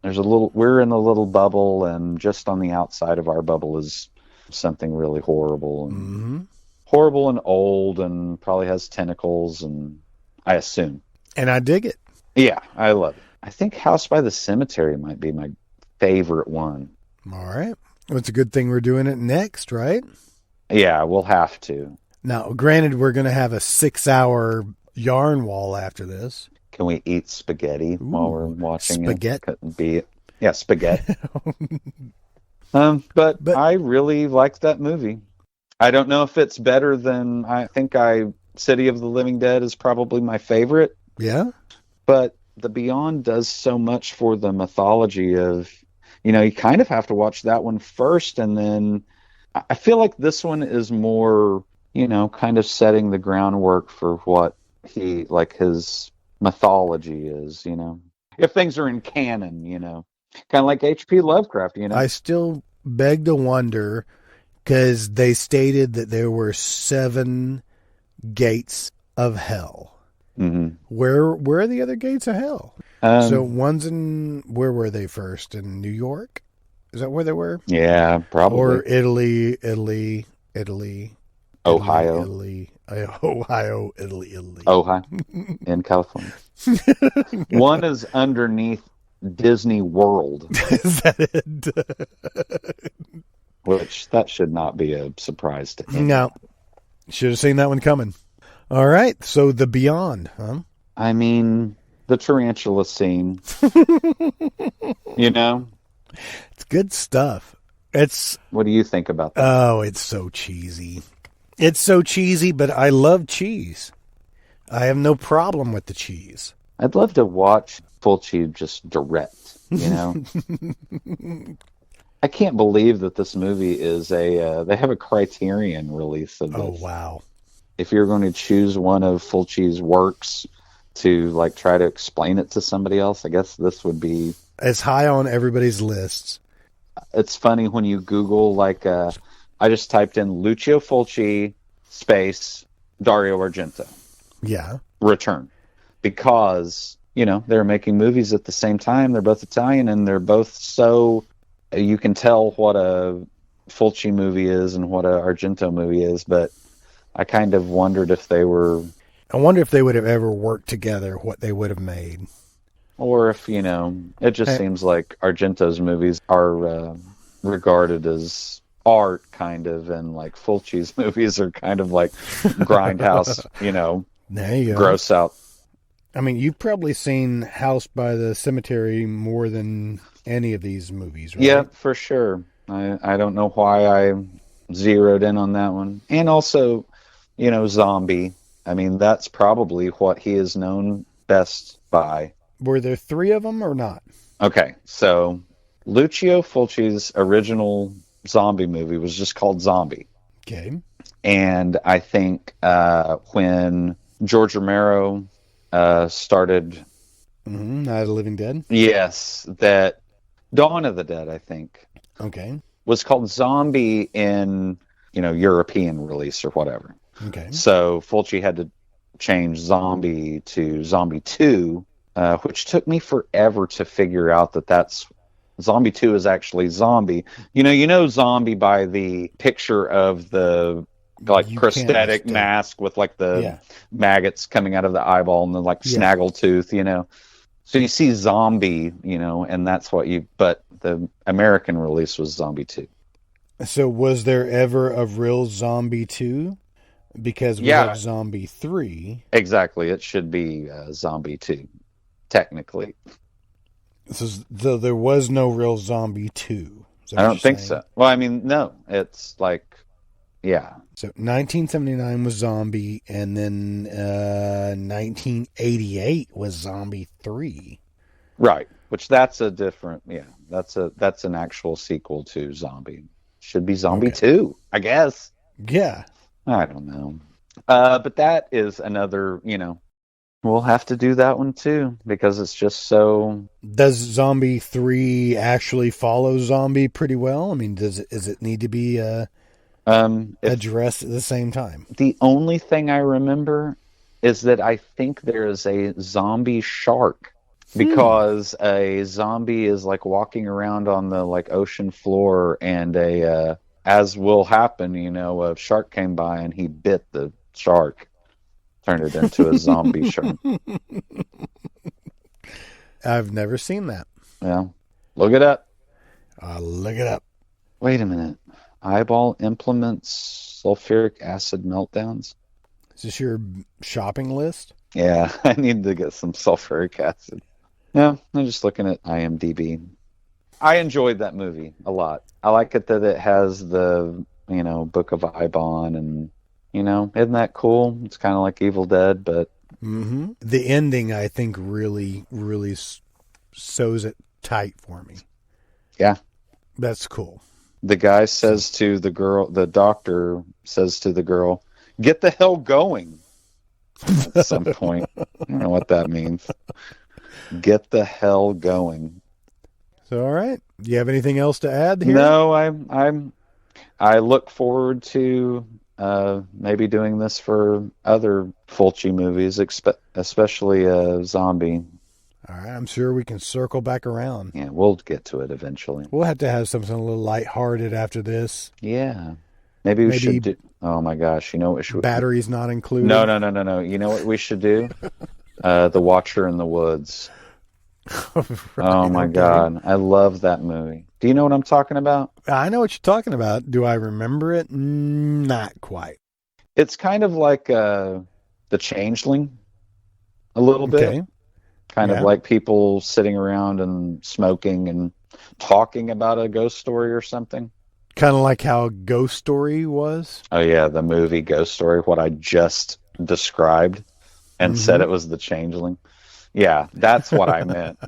Speaker 2: We're in a little bubble, and just on the outside of our bubble is something really horrible and.
Speaker 1: Mm-hmm.
Speaker 2: Horrible and old, and probably has tentacles, and I assume.
Speaker 1: And I dig it.
Speaker 2: Yeah, I love it. I think House by the Cemetery might be my favorite one.
Speaker 1: All right. Well, it's a good thing we're doing it next, right?
Speaker 2: Yeah, we'll have to.
Speaker 1: Now, granted, we're going to have a 6-hour yarn wall after this.
Speaker 2: Can we eat spaghetti while we're watching
Speaker 1: spaghetti?
Speaker 2: it? Yeah, spaghetti. But I really liked that movie. I don't know if it's better than, City of the Living Dead is probably my favorite.
Speaker 1: Yeah.
Speaker 2: But The Beyond does so much for the mythology of, you kind of have to watch that one first. And then I feel like this one is more, kind of setting the groundwork for what his mythology is, if things are in canon, kind of like H.P. Lovecraft,
Speaker 1: I still beg to wonder, because they stated that there were 7 gates of hell.
Speaker 2: Mm-hmm.
Speaker 1: Where are the other gates of hell? So one's where were they first? In New York? Is that where they were?
Speaker 2: Yeah, probably.
Speaker 1: Or Italy.
Speaker 2: Ohio.
Speaker 1: Ohio, Italy.
Speaker 2: Ohio, in California. One is underneath Disney World.
Speaker 1: Is that it?
Speaker 2: Which, that should not be a surprise to him.
Speaker 1: No. Should have seen that one coming. All right. So The Beyond, huh?
Speaker 2: I mean, the tarantula scene.
Speaker 1: It's good stuff.
Speaker 2: What do you think about that?
Speaker 1: Oh, it's so cheesy. It's so cheesy, but I love cheese. I have no problem with the cheese.
Speaker 2: I'd love to watch Fulci just direct, I can't believe that this movie is they have a Criterion release of this.
Speaker 1: Oh, wow.
Speaker 2: If you're going to choose one of Fulci's works to try to explain it to somebody else, I guess this would be...
Speaker 1: It's high on everybody's lists.
Speaker 2: It's funny when you Google, I just typed in Lucio Fulci space Dario Argento.
Speaker 1: Yeah.
Speaker 2: Return. Because, they're making movies at the same time. They're both Italian, and they're both so... You can tell what a Fulci movie is and what a Argento movie is, but I kind of wondered if they were...
Speaker 1: I wonder if they would have ever worked together, what they would have made.
Speaker 2: Or if, it just seems like Argento's movies are regarded as art, kind of, and Fulci's movies are kind of like grindhouse,
Speaker 1: There you go.
Speaker 2: Gross out.
Speaker 1: I mean, you've probably seen House by the Cemetery more than any of these movies, right?
Speaker 2: Yeah, for sure. I don't know why I zeroed in on that one. And also, Zombie. I mean, that's probably what he is known best by.
Speaker 1: Were there 3 of them or not?
Speaker 2: Okay, so Lucio Fulci's original zombie movie was just called Zombie.
Speaker 1: Okay.
Speaker 2: And I think when George Romero started...
Speaker 1: Night of the Living Dead?
Speaker 2: Yes, that Dawn of the Dead, I think.
Speaker 1: Okay.
Speaker 2: Was called Zombie in, European release or whatever.
Speaker 1: Okay.
Speaker 2: So Fulci had to change Zombie to Zombie 2, which took me forever to figure out that's... Zombie 2 is actually Zombie. You know Zombie by the picture of the like
Speaker 1: You can't
Speaker 2: prosthetic
Speaker 1: mistake.
Speaker 2: mask with like the
Speaker 1: Yeah.
Speaker 2: maggots coming out of the eyeball and the like
Speaker 1: Yeah.
Speaker 2: snaggletooth, you know. So you see zombie, you know, and that's what you. But the American release was Zombie 2.
Speaker 1: So was there ever a real Zombie 2? Because we
Speaker 2: Yeah.
Speaker 1: have Zombie 3.
Speaker 2: Exactly. It should be Zombie 2, technically.
Speaker 1: So there was no real Zombie 2. Is that
Speaker 2: I
Speaker 1: what
Speaker 2: don't
Speaker 1: you're
Speaker 2: think
Speaker 1: saying?
Speaker 2: so. Well, I mean, no. It's like, yeah.
Speaker 1: So 1979 was Zombie, and then 1988 was Zombie 3.
Speaker 2: Right. Which that's a different, yeah. That's an actual sequel to Zombie. Should be Zombie 2, I guess.
Speaker 1: Yeah.
Speaker 2: I don't know. But that is another, you know, we'll have to do that one too because it's just so.
Speaker 1: Does Zombie 3 actually follow Zombie pretty well? I mean, does it need to be addressed at the same time?
Speaker 2: The only thing I remember is that I think there is a zombie shark because a zombie is like walking around on the like ocean floor and as will happen, you know, a shark came by and he bit the shark. Turned it into a zombie shark.
Speaker 1: I've never seen that.
Speaker 2: Yeah. Look it up.
Speaker 1: I'll look it up.
Speaker 2: Wait a minute. Eyeball implements sulfuric acid meltdowns?
Speaker 1: Is this your shopping list?
Speaker 2: Yeah, I need to get some sulfuric acid. Yeah, I'm just looking at IMDb. I enjoyed that movie a lot. I like it that it has the, you know, Book of Eibon and, you know, isn't that cool? It's kind of like Evil Dead, but...
Speaker 1: Mm-hmm. The ending, I think, really, really sews it tight for me.
Speaker 2: Yeah.
Speaker 1: That's cool.
Speaker 2: The guy says to the girl, the doctor says to the girl, "Get the hell going." At some point. I don't know what that means. Get the hell going.
Speaker 1: So, all right. Do you have anything else to add here?
Speaker 2: No, I look forward to maybe doing this for other Fulci movies, especially Zombie.
Speaker 1: All right. I'm sure we can circle back around.
Speaker 2: Yeah, we'll get to it eventually.
Speaker 1: We'll have to have something a little lighthearted after this.
Speaker 2: Yeah. Maybe we should do... Oh, my gosh. You know what we should...
Speaker 1: Batteries not included?
Speaker 2: No. You know what we should do? The Watcher in the Woods.
Speaker 1: Right,
Speaker 2: oh, my God. I love that movie. Do you know what I'm talking about?
Speaker 1: I know what you're talking about. Do I remember it? Not quite.
Speaker 2: It's kind of like The Changeling, a little bit.
Speaker 1: Okay.
Speaker 2: Kind of like people sitting around and smoking and talking about a ghost story or something.
Speaker 1: Kind of like how Ghost Story was?
Speaker 2: Oh, yeah, the movie Ghost Story, what I just described and said it was The Changeling. Yeah, that's what I meant.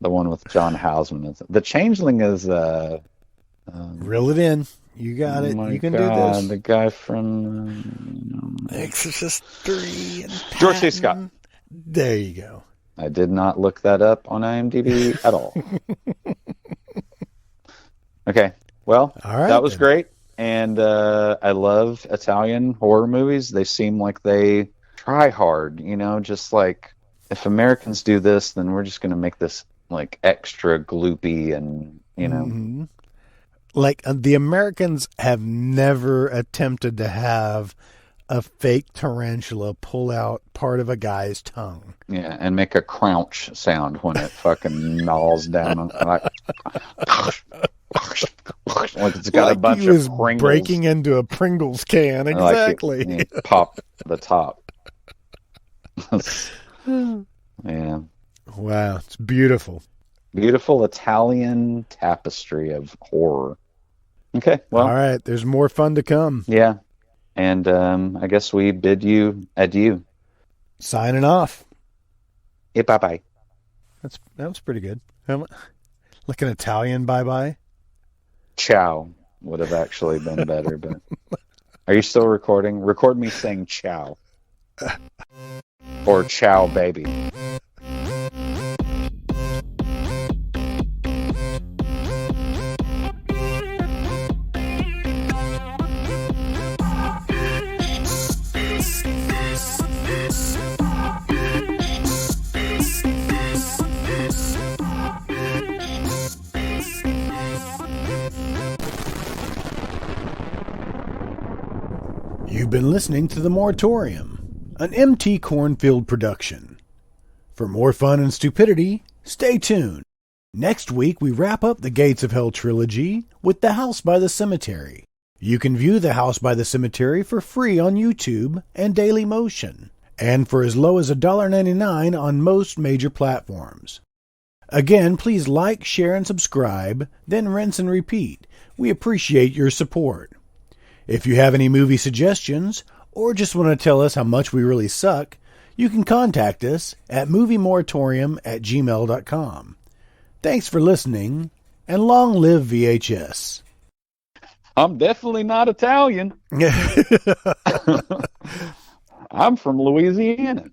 Speaker 2: The one with John Houseman. The Changeling is...
Speaker 1: Reel it in. You got it. You can do this.
Speaker 2: The guy from...
Speaker 1: Exorcist 3 and
Speaker 2: George C. Scott.
Speaker 1: There you go.
Speaker 2: I did not look that up on IMDb at all. Okay, well,
Speaker 1: all right,
Speaker 2: that was great. And I love Italian horror movies. They seem like they try hard, you know, just like if Americans do this, then we're just going to make this like extra gloopy and, you know.
Speaker 1: Mm-hmm. Like the Americans have never attempted to have a fake tarantula pull out part of a guy's tongue.
Speaker 2: Yeah, and make a crunch sound when it fucking gnaws down. Like it's got
Speaker 1: like
Speaker 2: a bunch
Speaker 1: he was
Speaker 2: of Pringles.
Speaker 1: Breaking into a Pringles can. Exactly.
Speaker 2: Like it pop the top. Yeah.
Speaker 1: Wow, it's beautiful.
Speaker 2: Beautiful Italian tapestry of horror. Okay, well.
Speaker 1: All right, there's more fun to come.
Speaker 2: Yeah. And I guess we bid you adieu.
Speaker 1: Signing off.
Speaker 2: Yeah, bye-bye.
Speaker 1: That was pretty good. Like an Italian bye-bye?
Speaker 2: Ciao would have actually been better, but... Are you still recording? Record me saying ciao. Or ciao, baby.
Speaker 1: You've been listening to The Moratorium, an MT Cornfield production. For more fun and stupidity, stay tuned. Next week, we wrap up the Gates of Hell trilogy with The House by the Cemetery. You can view The House by the Cemetery for free on YouTube and Daily Motion, and for as low as $1.99 on most major platforms. Again, please like, share, and subscribe, then rinse and repeat. We appreciate your support. If you have any movie suggestions, or just want to tell us how much we really suck, you can contact us at moviemoratorium@gmail.com. Thanks for listening, and long live VHS.
Speaker 2: I'm definitely not Italian. I'm from Louisiana.